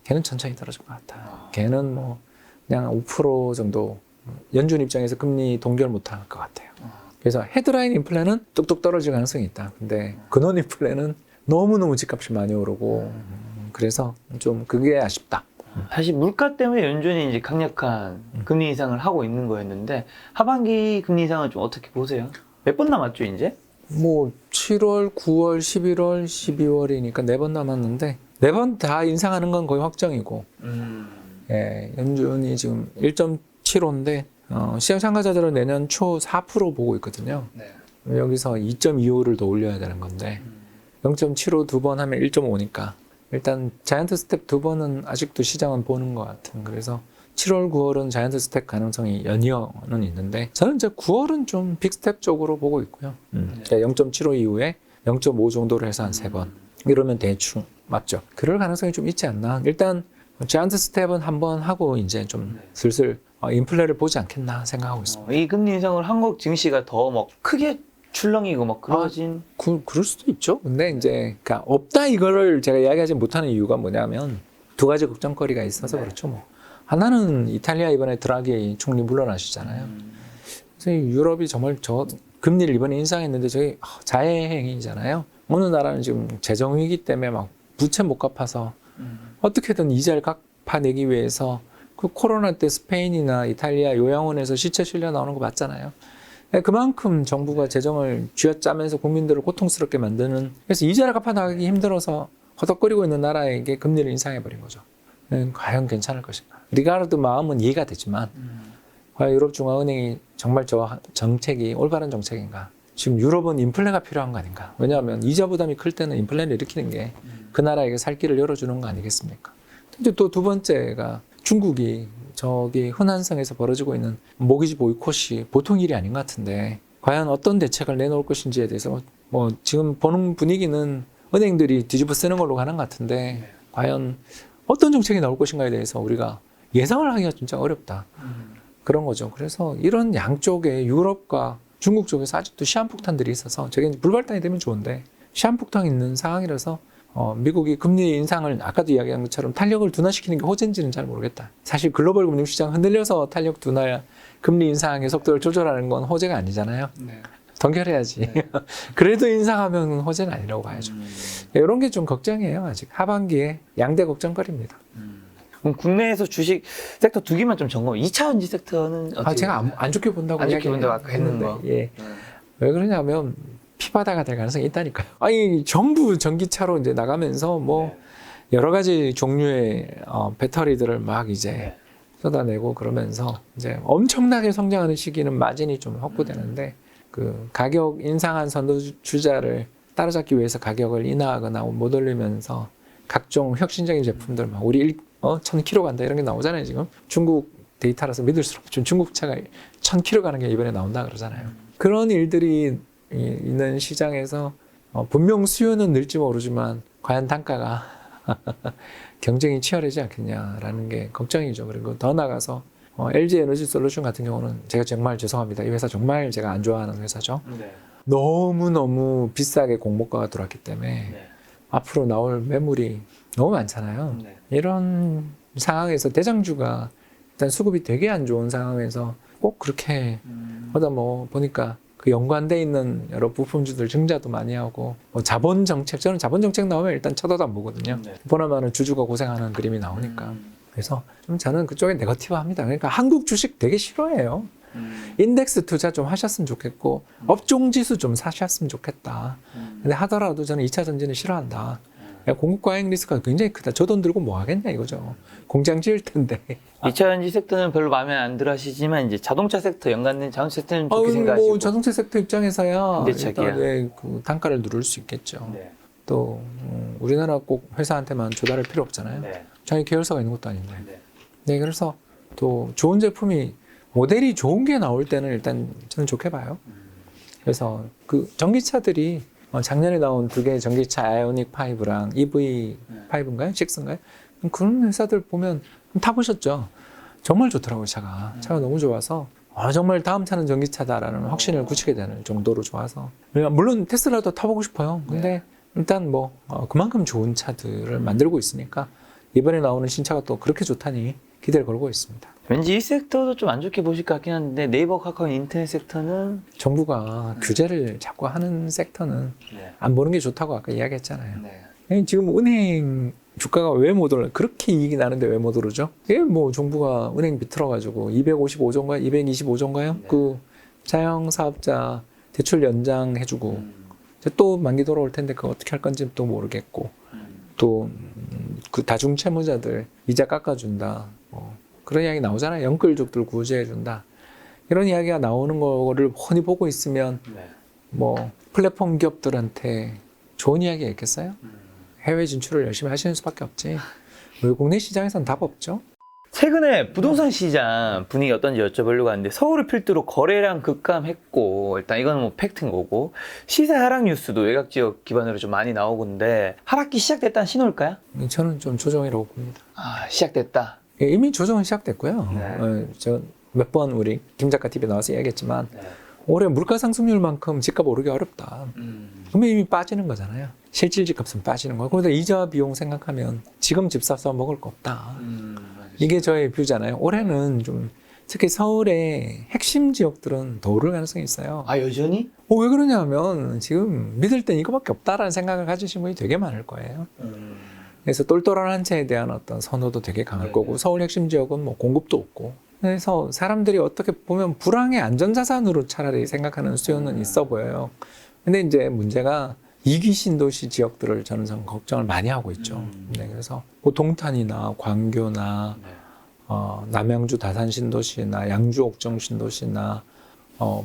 걔는 천천히 떨어질 것 같다. 걔는 뭐 그냥 5% 정도 연준 입장에서 금리 동결 못할 것 같아요. 그래서 헤드라인 인플레는 뚝뚝 떨어질 가능성이 있다. 근데 근원 인플레는 너무너무 집값이 많이 오르고 그래서 좀 그게 아쉽다. 사실 물가 때문에 연준이 이제 강력한 금리 인상을 하고 있는 거였는데 하반기 금리 인상은 좀 어떻게 보세요? 몇 번 남았죠 이제? 뭐 7월, 9월, 11월, 12월이니까 4번 남았는데 4번 다 인상하는 건 거의 확정이고 예, 연준이 지금 1.75인데 시장 참가자들은 내년 초 4% 보고 있거든요. 여기서 2.25를 더 올려야 되는 건데 0.75 두 번 하면 1.5니까 일단 자이언트 스텝 2번은 아직도 시장은 보는 것 같은. 그래서 7월, 9월은 자이언트 스텝 가능성이 연이어는 있는데 저는 이제 9월은 좀 빅스텝 쪽으로 보고 있고요. 0.75 이후에 0.5 정도를 해서 한 3번. 이러면 대충 맞죠? 그럴 가능성이 좀 있지 않나. 일단 자이언트 스텝은 한번 하고 이제 좀 슬슬 인플레를 보지 않겠나 생각하고 있습니다. 이 금리 인상을 한국 증시가 더 막 크게 출렁이고 막 그러진 그럴 수도 있죠. 근데 이제 그러니까 없다 이거를 제가 이야기하지 못하는 이유가 뭐냐면 두 가지 걱정거리가 있어서 그렇죠. 뭐 하나는 이탈리아 이번에 드라기 총리 물러나시잖아요. 그래서 유럽이 정말 금리를 이번에 인상했는데 저희 자해행위잖아요. 어느 나라는 지금 재정 위기 때문에 막 부채 못 갚아서 어떻게든 이자를 갚아내기 위해서 그 코로나 때 스페인이나 이탈리아 요양원에서 시체 실려 나오는 거 봤잖아요. 그만큼 정부가 재정을 쥐어짜면서 국민들을 고통스럽게 만드는, 그래서 이자를 갚아나가기 힘들어서 허덕거리고 있는 나라에게 금리를 인상해버린 거죠. 과연 괜찮을 것인가. 리가르드 마음은 이해가 되지만 과연 유럽중앙은행이 정말 저 정책이 올바른 정책인가. 지금 유럽은 인플레가 필요한 거 아닌가. 왜냐하면 이자 부담이 클 때는 인플레를 일으키는 게 그 나라에게 살 길을 열어주는 거 아니겠습니까? 근데 또 두 번째가 중국이 저기 흔한성에서 벌어지고 있는 모기지 보이콧이 보통 일이 아닌 것 같은데 과연 어떤 대책을 내놓을 것인지에 대해서 뭐 지금 보는 분위기는 은행들이 뒤집어 쓰는 걸로 가는 것 같은데 과연 어떤 정책이 나올 것인가에 대해서 우리가 예상을 하기가 진짜 어렵다. 그런 거죠. 그래서 이런 양쪽에 유럽과 중국 쪽에서 아직도 시한폭탄들이 있어서 저게 불발단이 되면 좋은데 시한폭탄이 있는 상황이라서 미국이 금리 인상을 아까도 이야기한 것처럼 탄력을 둔화시키는 게 호재인지는 잘 모르겠다. 사실 글로벌 금융시장 흔들려서 탄력 둔화, 금리 인상의 속도를 조절하는 건 호재가 아니잖아요. 네. 동결해야지. 네. 그래도 인상하면 호재는 아니라고 봐야죠. 이런 게 좀 걱정이에요. 아직 하반기에 양대 걱정거리입니다. 그럼 국내에서 주식 섹터 두 개만 좀 점검. 2차 전지 섹터는 어떻게 제가 안 좋게 본다고 안 좋게 본다고 아까 했는데. 예. 왜 그러냐면 피바다가 될 가능성이 있다니까요. 아니 전부 전기차로 이제 나가면서 뭐 여러 가지 종류의 배터리들을 막 이제 쏟아내고 그러면서 이제 엄청나게 성장하는 시기는 마진이 좀 확보되는데 그 가격 인상한 선두주자를 따라잡기 위해서 가격을 인하하거나 못 올리면서 각종 혁신적인 제품들 막 우리 1000km 간다 이런 게 나오잖아요. 지금 중국 데이터라서 믿을 수 없죠. 중국 차가 1000km 가는 게 이번에 나온다 그러잖아요. 그런 일들이 있는 시장에서 분명 수요는 늘지 모르지만 과연 단가가 경쟁이 치열하지 않겠냐라는 게 걱정이죠. 그리고 더 나가서 LG 에너지 솔루션 같은 경우는 제가 정말 죄송합니다. 이 회사 정말 제가 안 좋아하는 회사죠. 네. 너무너무 비싸게 공모가가 들어왔기 때문에 앞으로 나올 매물이 너무 많잖아요. 네. 이런 상황에서 대장주가 일단 수급이 되게 안 좋은 상황에서 꼭 그렇게 하다 뭐 보니까 그 연관돼 있는 여러 부품주들 증자도 많이 하고 뭐 자본 정책, 저는 자본 정책 나오면 일단 쳐다도 안 보거든요. 보나마는 주주가 고생하는 그림이 나오니까. 그래서 좀 저는 그쪽에 네거티브합니다. 그러니까 한국 주식 되게 싫어해요. 인덱스 투자 좀 하셨으면 좋겠고 업종 지수 좀 사셨으면 좋겠다. 근데 하더라도 저는 2차 전지는 싫어한다. 공급 과잉 리스크가 굉장히 크다. 저 돈 들고 뭐 하겠냐 이거죠. 공장 지을 텐데. 2차 전지 섹터는 별로 마음에 안 들어 하시지만 이제 자동차 섹터 연관된 자동차 섹터는 좋게 생각하시고 뭐 자동차 섹터 입장에서야 현대차기야. 일단 그 단가를 누를 수 있겠죠. 네. 또 우리나라 꼭 회사한테만 조달할 필요 없잖아요. 네. 자기 계열사가 있는 것도 아닌데. 네. 네, 그래서 또 좋은 제품이 모델이 좋은 게 나올 때는 일단 저는 좋게 봐요. 그래서 그 전기차들이 작년에 나온 두 개의 전기차 아이오닉 5랑 EV 5인가요? 6인가요? 그런 회사들 보면 타보셨죠? 정말 좋더라고요, 차가. 차가 너무 좋아서 정말 다음 차는 전기차다라는 확신을 굳히게 되는 정도로 좋아서. 물론 테슬라도 타보고 싶어요. 근데 일단 뭐 그만큼 좋은 차들을 만들고 있으니까 이번에 나오는 신차가 또 그렇게 좋다니 기대를 걸고 있습니다. 왠지 이 섹터도 좀 안 좋게 보실 것 같긴 한데 네이버, 카카오, 인터넷 섹터는 정부가 규제를 자꾸 하는 섹터는 안 보는 게 좋다고 아까 이야기했잖아요. 지금 은행 주가가 왜 못 올라? 그렇게 이익이 나는데 왜 못 오르죠? 이게 뭐 정부가 은행 비틀어가지고 255조인가요? 225조인가요? 그 자영사업자 대출 연장해주고 이제 또 만기 돌아올 텐데 그거 어떻게 할 건지 또 모르겠고 또 그 다중채무자들 이자 깎아준다. 그런 이야기 나오잖아요. 영끌족들 구제해준다. 이런 이야기가 나오는 거를 훤히 보고 있으면 뭐 플랫폼 기업들한테 좋은 이야기가 있겠어요? 해외 진출을 열심히 하시는 수밖에 없지. 왜 국내 시장에서는 답 없죠? 최근에 부동산 시장 분위기 어떤지 여쭤보려고 하는데 서울을 필두로 거래량 급감했고 일단 이건 뭐 팩트인 거고 시세 하락 뉴스도 외곽 지역 기반으로 좀 많이 나오고 있는데 하락기 시작됐다는 신호일까요? 저는 좀 조정이라고 봅니다. 시작됐다. 이미 조정은 시작됐고요. 네. 저 몇 번 우리 김 작가 TV에 나와서 이야기했지만 올해 물가 상승률만큼 집값 오르기 어렵다. 그러면 이미 빠지는 거잖아요. 실질 집값은 빠지는 거고 그런데 이자 비용 생각하면 지금 집 사서 먹을 거 없다. 이게 저의 뷰잖아요. 올해는 좀 특히 서울의 핵심 지역들은 더 오를 가능성이 있어요. 여전히? 왜 그러냐면 지금 믿을 땐 이거밖에 없다라는 생각을 가지신 분이 되게 많을 거예요. 그래서 똘똘한 한 채에 대한 어떤 선호도 되게 강할 거고 서울 핵심 지역은 뭐 공급도 없고 그래서 사람들이 어떻게 보면 불황의 안전자산으로 차라리 생각하는 수요는 있어 보여요. 근데 이제 문제가 이기 신도시 지역들을 저는 좀 걱정을 많이 하고 있죠. 네, 그래서 뭐 동탄이나 광교나 남양주 다산 신도시나 양주 옥정 신도시나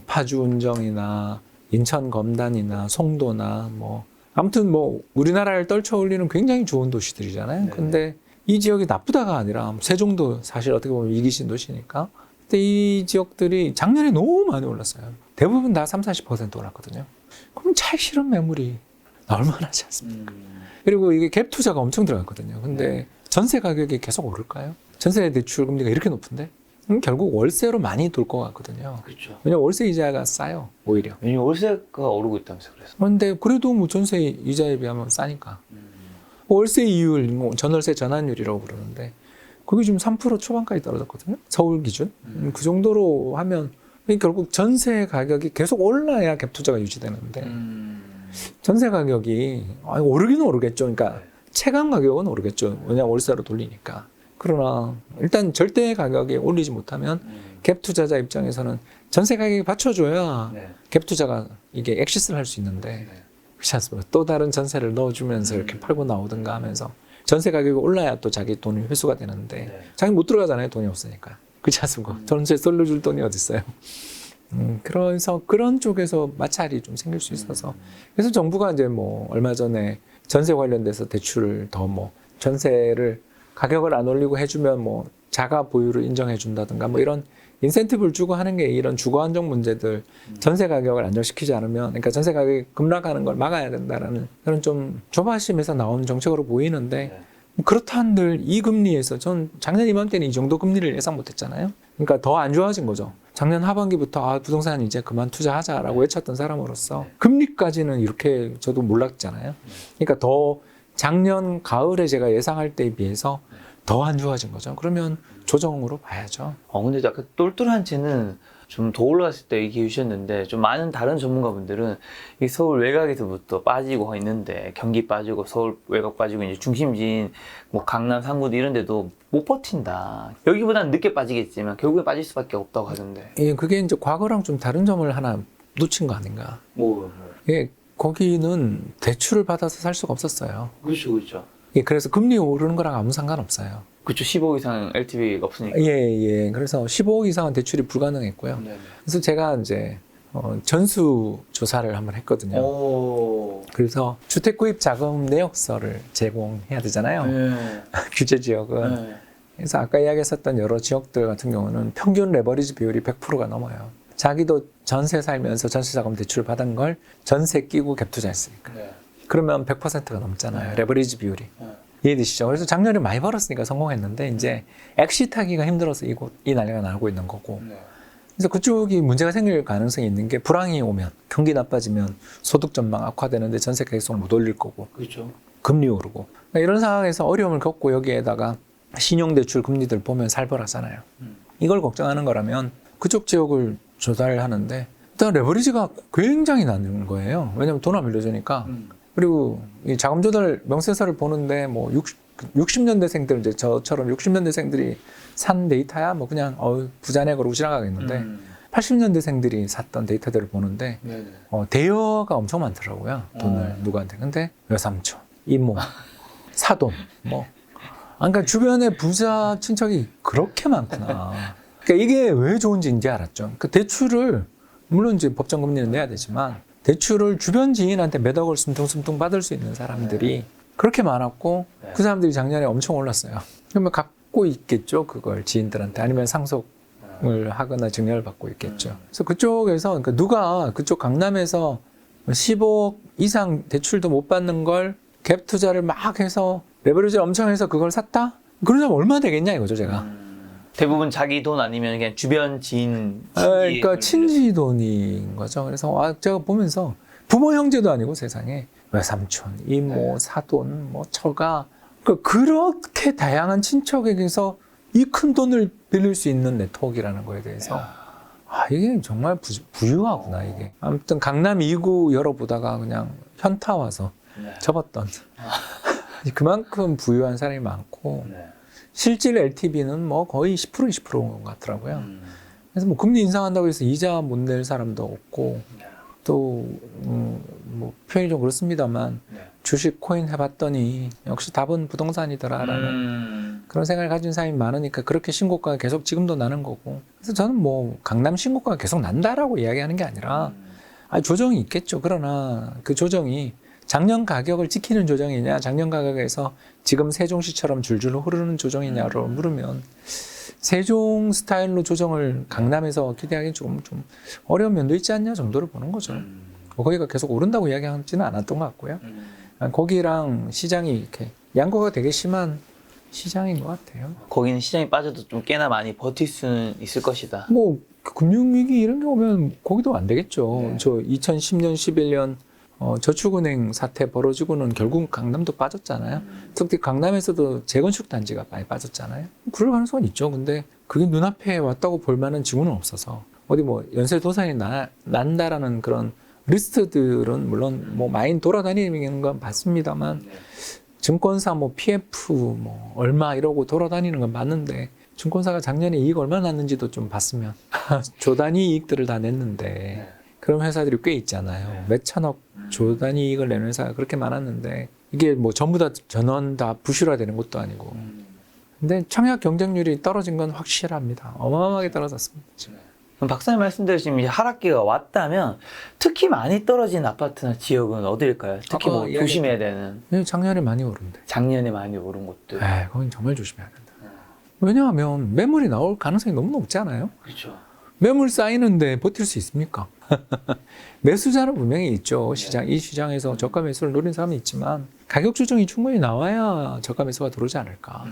파주 운정이나 인천 검단이나 송도나 뭐 아무튼 뭐 우리나라를 떨쳐올리는 굉장히 좋은 도시들이잖아요. 근데 이 지역이 나쁘다가 아니라 세종도 사실 어떻게 보면 이기 신도시니까. 근데 이 지역들이 작년에 너무 많이 올랐어요. 대부분 다 30-40% 올랐거든요. 그럼 차익 실현 매물이 나올 만하지 않습니까? 그리고 이게 갭 투자가 엄청 들어갔거든요. 근데 전세 가격이 계속 오를까요? 전세 대출 금리가 이렇게 높은데 결국 월세로 많이 돌 것 같거든요. 그렇죠. 왜냐면 월세 이자가 싸요, 오히려. 왜냐면 월세가 오르고 있다면서 그래서. 그런데 그래도 뭐 전세 이자에 비하면 싸니까. 월세 이율, 뭐 전월세 전환율이라고 부르는데 그게 지금 3% 초반까지 떨어졌거든요. 서울 기준. 그 정도로 하면 결국 전세 가격이 계속 올라야 갭 투자가 유지되는데 전세 가격이 오르긴 오르겠죠. 그러니까 체감 가격은 오르겠죠. 왜냐하면 월세로 돌리니까. 그러나 일단 절대 가격이 올리지 못하면 갭 투자자 입장에서는 전세 가격이 받쳐줘야 갭 투자가 이게 엑시스를 할 수 있는데 그렇지 않습니까? 또 다른 전세를 넣어주면서 이렇게 팔고 나오든가 하면서 전세 가격이 올라야 또 자기 돈이 회수가 되는데 자기 못 들어가잖아요. 돈이 없으니까. 그렇지 않습니까? 전세 쏠려줄 돈이 어디 있어요? 그래서 그런 쪽에서 마찰이 좀 생길 수 있어서 그래서 정부가 이제 뭐 얼마 전에 전세 관련돼서 대출을 더 뭐 전세를 가격을 안 올리고 해주면 뭐 자가 보유를 인정해 준다든가 뭐 이런 인센티브를 주고 하는 게 이런 주거 안정 문제들 전세 가격을 안정시키지 않으면 그러니까 전세 가격이 급락하는 걸 막아야 된다라는 그런 좀 조바심에서 나온 정책으로 보이는데 그렇다 한들 이 금리에서 전 작년 이맘때는 이 정도 금리를 예상 못했잖아요. 그러니까 더 안 좋아진 거죠. 작년 하반기부터 부동산 이제 그만 투자하자라고 외쳤던 사람으로서 금리까지는 이렇게 저도 몰랐잖아요. 그러니까 더 작년 가을에 제가 예상할 때에 비해서 더 안 좋아진 거죠. 그러면 조정으로 봐야죠. 근데 약간 똘똘한 채는 좀 더 올라갔을 때 얘기해 주셨는데 좀 많은 다른 전문가분들은 이 서울 외곽에서부터 빠지고 있는데 경기 빠지고 서울 외곽 빠지고 이제 중심지인 뭐 강남 상구도 이런 데도 못 버틴다. 여기보다는 늦게 빠지겠지만 결국에 빠질 수밖에 없다고 하던데. 예, 그게 이제 과거랑 좀 다른 점을 하나 놓친 거 아닌가. 예, 거기는 대출을 받아서 살 수가 없었어요. 그렇죠, 그렇죠. 예, 그래서 금리 오르는 거랑 아무 상관없어요. 그렇죠. 15억 이상 LTV가 없으니까. 예. 그래서 15억 이상은 대출이 불가능했고요. 네네. 그래서 제가 이제 전수 조사를 한번 했거든요. 그래서 주택 구입 자금 내역서를 제공해야 되잖아요. 네. 규제 지역은. 네. 그래서 아까 이야기했었던 여러 지역들 같은 경우는 평균 레버리지 비율이 100%가 넘어요. 자기도 전세 살면서 전세 자금 대출 받은 걸 전세 끼고 갭 투자했으니까. 네. 그러면 100%가 넘잖아요. 레버리지 비율이. 네. 이해되시죠? 그래서 작년에 많이 벌었으니까 성공했는데 이제 엑시트하기가 힘들어서 이 난리가 나고 있는 거고. 네. 그래서 그쪽이 문제가 생길 가능성이 있는 게 불황이 오면 경기 나빠지면 소득 전망 악화되는데 전세 계속 못 올릴 거고. 그렇죠. 금리 오르고. 그러니까 이런 상황에서 어려움을 겪고 여기에다가 신용대출 금리들 보면 살벌하잖아요. 이걸 걱정하는 거라면 그쪽 지역을 조사를 하는데 일단 레버리지가 굉장히 낮은 거예요. 왜냐하면 돈 안 빌려주니까. 그리고 이 자금 조달 명세서를 보는데 뭐 60년대생들 이제 저처럼 60년대생들이 산 데이터야 뭐 그냥 부자네 그러고 지나가겠는데 80년대생들이 샀던 데이터들을 보는데 대여가 엄청 많더라고요. 돈을 누구한테. 근데 외삼촌, 이모, 사돈 뭐 그러니까 주변에 부자 친척이 그렇게 많구나. 그러니까 이게 왜 좋은지 이제 알았죠. 그 대출을 물론 이제 법정 금리는 내야 되지만 대출을 주변 지인한테 몇 억을 숨통숨통 받을 수 있는 사람들이 그렇게 많았고 그 사람들이 작년에 엄청 올랐어요. 그러면 갖고 있겠죠. 그걸 지인들한테 아니면 상속을 하거나 증여를 받고 있겠죠. 그래서 그쪽에서 그러니까 누가 그쪽 강남에서 15억 이상 대출도 못 받는 걸 갭 투자를 막 해서 레버리지를 엄청 해서 그걸 샀다? 그러면 얼마 되겠냐 이거죠 제가. 대부분 자기 돈 아니면 그냥 주변 지인. 그러니까 친지 돈인 거죠. 그래서 제가 보면서 부모 형제도 아니고 세상에 외삼촌, 이모, 사돈, 뭐 처가 그렇게 다양한 친척에게서 이 큰 돈을 빌릴 수 있는 네트워크라는 거에 대해서 이게 정말 부유하구나 이게. 아무튼 강남 2구 열어보다가 그냥 현타 와서 접었던 그만큼 부유한 사람이 많고 실질 LTV는 뭐 거의 10% 20%인 것 같더라고요. 그래서 뭐 금리 인상한다고 해서 이자 못 낼 사람도 없고 또 뭐 표현이 좀 그렇습니다만 주식 코인 해봤더니 역시 답은 부동산이더라라는 그런 생각을 가진 사람이 많으니까 그렇게 신고가가 계속 지금도 나는 거고. 그래서 저는 뭐 강남 신고가가 계속 난다라고 이야기하는 게 아니라 조정이 있겠죠. 그러나 그 조정이 작년 가격을 지키는 조정이냐, 작년 가격에서 지금 세종시처럼 줄줄 흐르는 조정이냐로 물으면 세종 스타일로 조정을 강남에서 기대하기 좀 어려운 면도 있지 않냐 정도로 보는 거죠. 거기가 계속 오른다고 이야기하지는 않았던 것 같고요. 거기랑 시장이 이렇게 양거가 되게 심한 시장인 것 같아요. 거기는 시장이 빠져도 좀 꽤나 많이 버틸 수는 있을 것이다. 뭐 금융위기 이런 게 오면 거기도 안 되겠죠. 네. 저 2010년, 11년 저축은행 사태 벌어지고는 결국 강남도 빠졌잖아요. 특히 강남에서도 재건축 단지가 많이 빠졌잖아요. 그럴 가능성은 있죠. 근데 그게 눈앞에 왔다고 볼 만한 지구는 없어서 어디 뭐 연쇄도산이 난다라는 그런 리스트들은 물론 뭐 많이 돌아다니는 건 봤습니다만 증권사 뭐 PF 뭐 얼마 이러고 돌아다니는 건 맞는데 증권사가 작년에 이익 얼마 났는지도 좀 봤으면 조 단위 이익들을 다 냈는데 그런 회사들이 꽤 있잖아요. 몇 천억 조 단위 이익을 내는 회사가 그렇게 많았는데 이게 뭐 전부 다 전원 다 부실화되는 것도 아니고 근데 청약 경쟁률이 떨어진 건 확실합니다. 어마어마하게 떨어졌습니다. 지금. 그럼 박사님 말씀대로 지금 이제 하락기가 왔다면 특히 많이 떨어진 아파트나 지역은 어디일까요? 특히 뭐 조심해야 되는 작년에 많이 오른대. 작년에 많이 오른 곳들. 거긴 정말 조심해야 된다. 왜냐하면 매물이 나올 가능성이 너무 높잖아요. 그렇죠. 매물 쌓이는데 버틸 수 있습니까? 매수자는 분명히 있죠. 이 시장에서 저가 매수를 노린 사람이 있지만 가격 조정이 충분히 나와야 저가 매수가 들어오지 않을까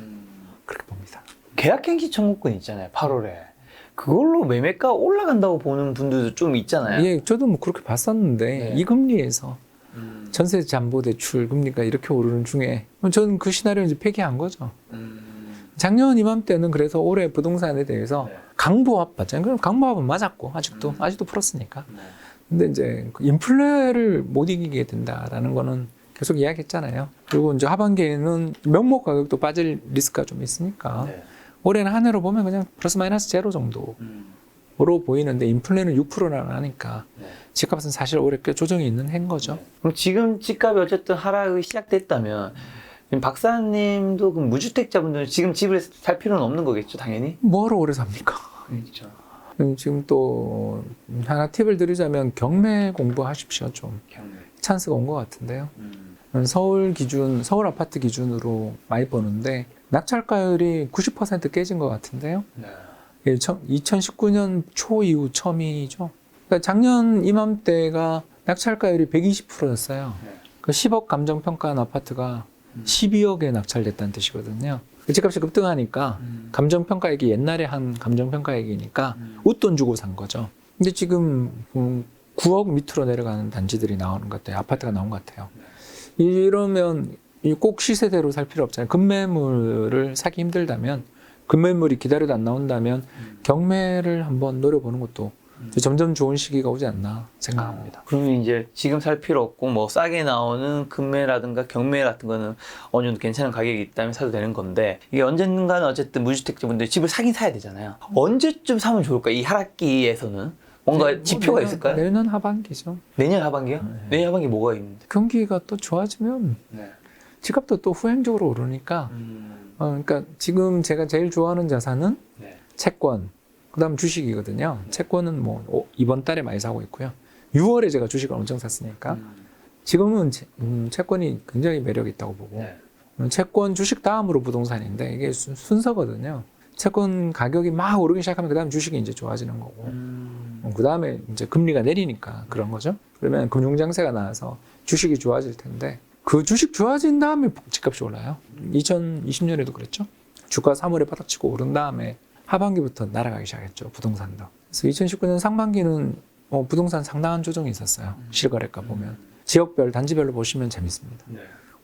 그렇게 봅니다. 계약갱신 청구권 있잖아요. 8월에. 그걸로 매매가 올라간다고 보는 분들도 좀 있잖아요. 예, 저도 뭐 그렇게 봤었는데 이 금리에서 전세 잠보 대출 금리가 이렇게 오르는 중에 저는 그 시나리오 이제 폐기한 거죠. 작년 이맘때는 그래서 올해 부동산에 대해서 강보합 받잖아요. 그럼 강보합은 맞았고 아직도 풀었으니까. 근데 이제 인플레를 못 이기게 된다라는 거는 계속 이야기했잖아요. 그리고 이제 하반기에는 명목 가격도 빠질 리스크가 좀 있으니까 올해는 한 해로 보면 그냥 플러스 마이너스 제로 정도로 보이는데 인플레는 6%나 나니까 집값은 사실 올해 꽤 조정이 있는 해인 거죠. 그럼 지금 집값이 어쨌든 하락이 시작됐다면 박사님도 그 무주택자분들은 지금 집을 살 필요는 없는 거겠죠, 당연히? 뭐하러 오래 삽니까? 그렇죠. 지금 또 하나 팁을 드리자면 경매 공부하십시오. 좀 찬스가 온 것 같은데요. 서울 아파트 기준으로 많이 보는데 낙찰가율이 90% 깨진 것 같은데요. 2019년 초 이후 처음이죠. 그러니까 작년 이맘때가 낙찰가율이 120%였어요. 그 10억 감정평가한 아파트가 12억에 낙찰됐다는 뜻이거든요. 집값이 급등하니까 감정평가액이 옛날에 한 감정평가액이니까 웃돈 주고 산 거죠. 근데 지금 9억 밑으로 내려가는 단지들이 나오는 것 같아요. 아파트가 나온 것 같아요. 이러면 꼭 시세대로 살 필요 없잖아요. 급매물을 사기 힘들다면, 급매물이 기다려도 안 나온다면 경매를 한번 노려보는 것도 점점 좋은 시기가 오지 않나 생각합니다. 그러면 이제 지금 살 필요 없고 뭐 싸게 나오는 금매라든가 경매 같은 거는 어느 정도 괜찮은 가격이 있다면 사도 되는 건데 이게 언젠가는 어쨌든 무주택자분들이 집을 사긴 사야 되잖아요. 언제쯤 사면 좋을까? 이 하락기에서는 뭔가 지표가 있을까요? 내년 하반기죠. 내년 하반기요? 내년 하반기 뭐가 있는데? 경기가 또 좋아지면 집값도 또 후행적으로 오르니까 그러니까 지금 제가 제일 좋아하는 자산은 채권, 그다음 주식이거든요. 채권은 뭐 이번 달에 많이 사고 있고요. 6월에 제가 주식을 엄청 샀으니까 지금은 채권이 굉장히 매력이 있다고 보고 채권, 주식 다음으로 부동산인데 이게 순서거든요. 채권 가격이 막 오르기 시작하면 그다음 주식이 이제 좋아지는 거고 그다음에 이제 금리가 내리니까 그런 거죠. 그러면 금융장세가 나와서 주식이 좋아질 텐데 그 주식 좋아진 다음에 집값이 올라요. 2020년에도 그랬죠. 주가 3월에 바닥치고 오른 다음에 하반기부터 날아가기 시작했죠. 부동산도. 그래서 2019년 상반기는 부동산 상당한 조정이 있었어요. 실거래가 보면. 지역별, 단지별로 보시면 재밌습니다.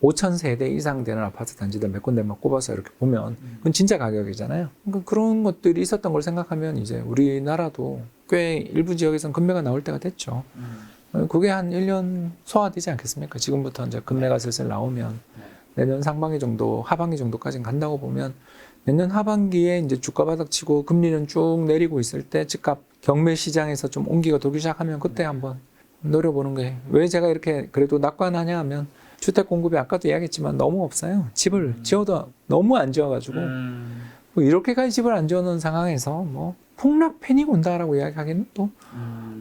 5천 세대 이상 되는 아파트 단지들 몇 군데만 꼽아서 이렇게 보면 그건 진짜 가격이잖아요. 그러니까 그런 것들이 있었던 걸 생각하면 이제 우리나라도 꽤 일부 지역에서는 금매가 나올 때가 됐죠. 그게 한 1년 소화되지 않겠습니까? 지금부터 이제 금매가 슬슬 나오면 내년 상반기 정도, 하반기 정도까지 간다고 보면 내년 하반기에 이제 주가 바닥치고 금리는 쭉 내리고 있을 때 집값 경매 시장에서 좀 온기가 돌기 시작하면 그때 한번 노려보는 게 왜 제가 이렇게 그래도 낙관하냐 하면 주택 공급이 아까도 이야기했지만 너무 없어요. 집을 지어도 너무 안 지어가지고 뭐 이렇게까지 집을 안 지어놓은 상황에서 뭐 폭락 패닉 온다라고 이야기하기는 또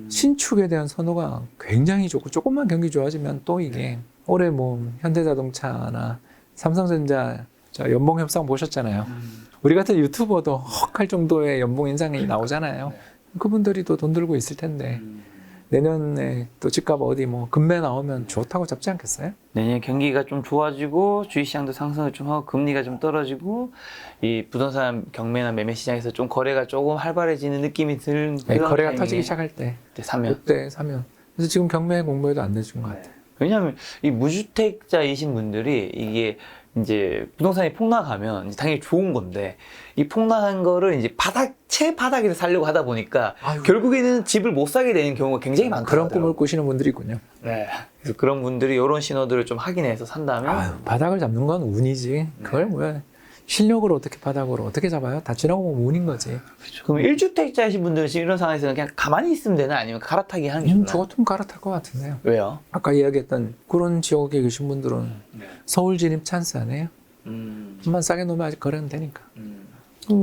신축에 대한 선호가 굉장히 좋고 조금만 경기 좋아지면 또 이게 올해 뭐 현대자동차나 삼성전자 저 연봉 협상 보셨잖아요. 우리 같은 유튜버도 헉할 정도의 연봉 인상이 나오잖아요. 그분들이 또 돈 들고 있을 텐데 내년에 또 집값 어디 뭐 금매 나오면 좋다고 잡지 않겠어요? 내년 경기가 좀 좋아지고 주식시장도 상승을 좀 하고 금리가 좀 떨어지고 이 부동산 경매나 매매 시장에서 좀 거래가 조금 활발해지는 느낌이 드는 네, 그런 거래가 타이밍에 터지기 시작할 때 그때 사면. 그때 사면. 그래서 지금 경매 공모에도 안 내준 것 같아요. 왜냐하면 이 무주택자이신 분들이 이게 이제 부동산이 폭락하면 이제 당연히 좋은 건데 이 폭락한 거를 이제 최바닥에서 살려고 하다 보니까 아유. 결국에는 집을 못 사게 되는 경우가 굉장히 그런 많더라고요. 꿈을 꾸시는 분들이 있군요. 네. 그래서 그런 분들이 이런 신호들을 좀 확인해서 산다면 아유, 바닥을 잡는 건 운이지. 그걸 뭐야? 실력으로 어떻게 바닥으로 어떻게 잡아요? 다 지나고 보면 운인 거지. 그렇죠. 그럼 1주택자이신 분들은 지금 이런 상황에서는 그냥 가만히 있으면 되나 아니면 갈아타기 하는 게 좋나요? 저 같으면 갈아탈 것 같은데요. 왜요? 아까 이야기했던 그런 지역에 계신 분들은 서울 진입 찬스 아니에요? 좀만 싸게 놓으면 아직 거래는 되니까.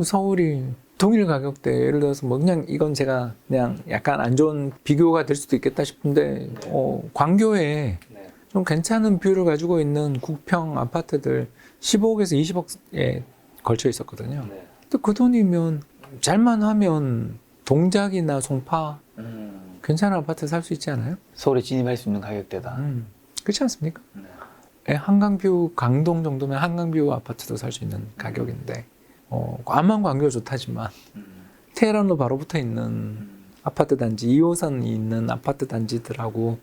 서울이 동일 가격대 예를 들어서 뭐 그냥 이건 제가 그냥 약간 안 좋은 비교가 될 수도 있겠다 싶은데 광교에 좀 괜찮은 뷰를 가지고 있는 국평 아파트들 15억에서 20억에 걸쳐 있었거든요. 근데 그 돈이면 잘만 하면 동작이나 송파 괜찮은 아파트 살 수 있지 않아요? 서울에 진입할 수 있는 가격대다. 그렇지 않습니까? 한강뷰 강동 정도면 한강뷰 아파트도 살 수 있는 가격인데 암만 광교가 좋다지만 테헤란로 바로 붙어 있는 아파트 단지 2호선이 있는 아파트 단지들하고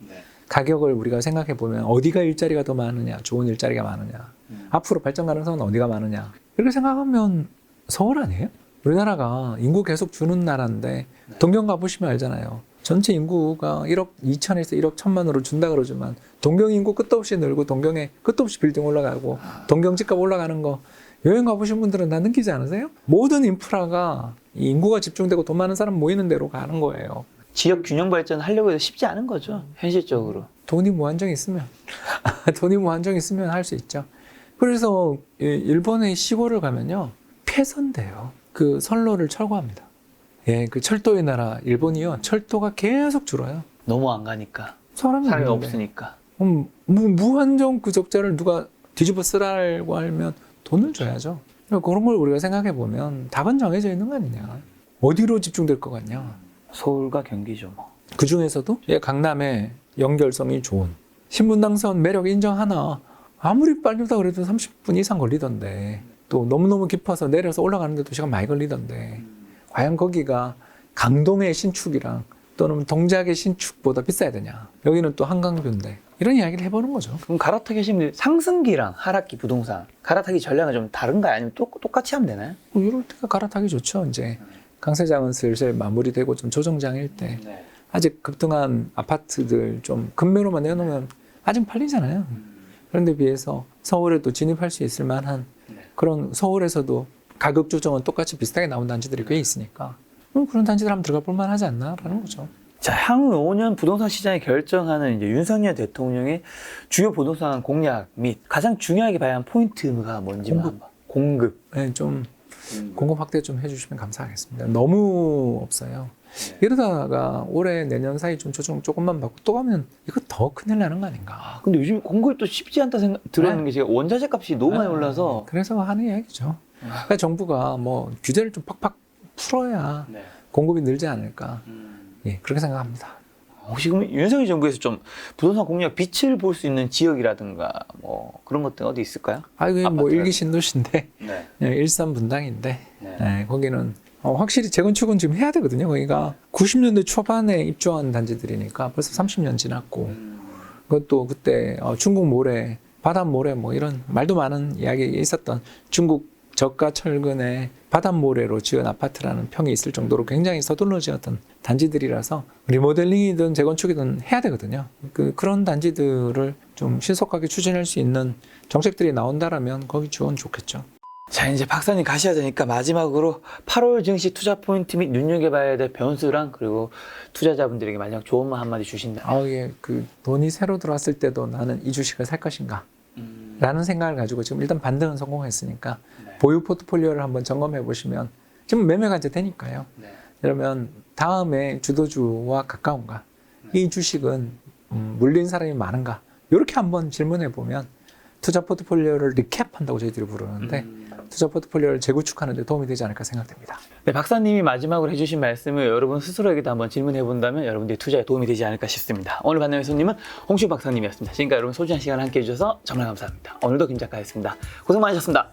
가격을 우리가 생각해 보면 어디가 일자리가 더 많으냐, 좋은 일자리가 많으냐, 앞으로 발전 가능성은 어디가 많으냐 이렇게 생각하면 서울 아니에요? 우리나라가 인구 계속 주는 나라인데 동경 가보시면 알잖아요. 전체 인구가 1억 2천에서 1억 1천만으로 준다 그러지만 동경 인구 끝도 없이 늘고 동경에 끝도 없이 빌딩 올라가고 동경 집값 올라가는 거 여행 가보신 분들은 다 느끼지 않으세요? 모든 인프라가 이 인구가 집중되고 돈 많은 사람 모이는 데로 가는 거예요. 지역 균형 발전 하려고 해도 쉽지 않은 거죠. 현실적으로. 돈이 무한정 있으면 돈이 무한정 있으면 할 수 있죠. 그래서 일본의 시골을 가면요 폐선돼요. 그 선로를 철거합니다. 예, 그 철도의 나라 일본이요 철도가 계속 줄어요. 너무 안 가니까. 사람이 사람이 없는데. 없으니까. 무한정 그 적자를 누가 뒤집어 쓰라고 하면 돈을 줘야죠. 그런 걸 우리가 생각해 보면 답은 정해져 있는 거 아니냐. 어디로 집중될 것 같냐. 서울과 경기죠. 뭐. 그 중에서도 강남의 연결성이 좋은 신분당선 매력 인정하나 아무리 빠르다 그래도 30분 이상 걸리던데 또 너무너무 깊어서 내려서 올라가는데도 시간 많이 걸리던데 과연 거기가 강동의 신축이랑 또는 동작의 신축보다 비싸야 되냐. 여기는 또 한강뷰인데 이런 이야기를 해보는 거죠. 그럼 갈아타기 하시면 돼요. 상승기랑 하락기 부동산 갈아타기 전략은 좀 다른가요? 아니면 똑같이 하면 되나요? 뭐 이럴 때가 갈아타기 좋죠. 이제 강세장은 슬슬 마무리되고 좀 조정장일 때 아직 급등한 아파트들 좀 금매로만 내놓으면 아직 팔리잖아요. 그런데 비해서 서울에 또 진입할 수 있을 만한 그런 서울에서도 가격 조정은 똑같이 비슷하게 나온 단지들이 꽤 있으니까 그런 단지들 한번 들어가 볼 만하지 않나라는 거죠. 자, 향후 5년 부동산 시장을 결정하는 이제 윤석열 대통령의 주요 부동산 공약 및 가장 중요하게 봐야 하는 포인트가 뭔지 공급. 네, 좀 공급 확대 좀 해주시면 감사하겠습니다. 너무 없어요. 이러다가 올해 내년 사이 좀 조정 조금만 받고 또 가면 이거 더 큰일 나는 거 아닌가. 근데 요즘 공급이 또 쉽지 않다 들어는 게 제가 원자재 값이 너무 많이 올라서 그래서 하는 이야기죠. 그러니까 정부가 뭐 규제를 좀 팍팍 풀어야 공급이 늘지 않을까. 예, 그렇게 생각합니다. 혹시 그럼 윤석열 정부에서 좀 부동산 공약 빛을 볼 수 있는 지역이라든가 뭐 그런 것들 어디 있을까요? 이게 뭐 일기 신도시인데 네. 일산 분당인데 거기는 확실히 재건축은 지금 해야 되거든요. 거기가 90년대 초반에 입주한 단지들이니까 벌써 30년 지났고 그것도 그때 중국 모래, 바닷 모래 뭐 이런 말도 많은 이야기 있었던 중국 저가 철근에 바닷모래로 지은 아파트라는 평이 있을 정도로 굉장히 서둘러 지었던 단지들이라서 리모델링이든 재건축이든 해야 되거든요. 그런 단지들을 좀 신속하게 추진할 수 있는 정책들이 나온다라면 거기 지원 좋겠죠. 자, 이제 박사님 가셔야 되니까 마지막으로 8월 증시 투자 포인트 및 눈여겨봐야 될 변수랑 그리고 투자자분들에게 마지막 좋은 말 한마디 주신다면. 예, 그 돈이 새로 들어왔을 때도 나는 이 주식을 살 것인가? 라는 생각을 가지고 지금 일단 반등은 성공했으니까 네. 보유 포트폴리오를 한번 점검해 보시면 지금 매매가 이제 되니까요. 네. 그러면 다음에 주도주와 가까운가? 이 주식은 물린 사람이 많은가? 이렇게 한번 질문해 보면 투자 포트폴리오를 리캡한다고 저희들이 부르는데 투자 포트폴리오를 재구축하는 데 도움이 되지 않을까 생각됩니다. 네, 박사님이 마지막으로 해주신 말씀을 여러분 스스로에게도 한번 질문해 본다면 여러분들의 투자에 도움이 되지 않을까 싶습니다. 오늘 만나는 손님은 홍시우 박사님이었습니다. 지금까지 여러분 소중한 시간 함께 해주셔서 정말 감사합니다. 오늘도 김 작가였습니다. 고생 많으셨습니다.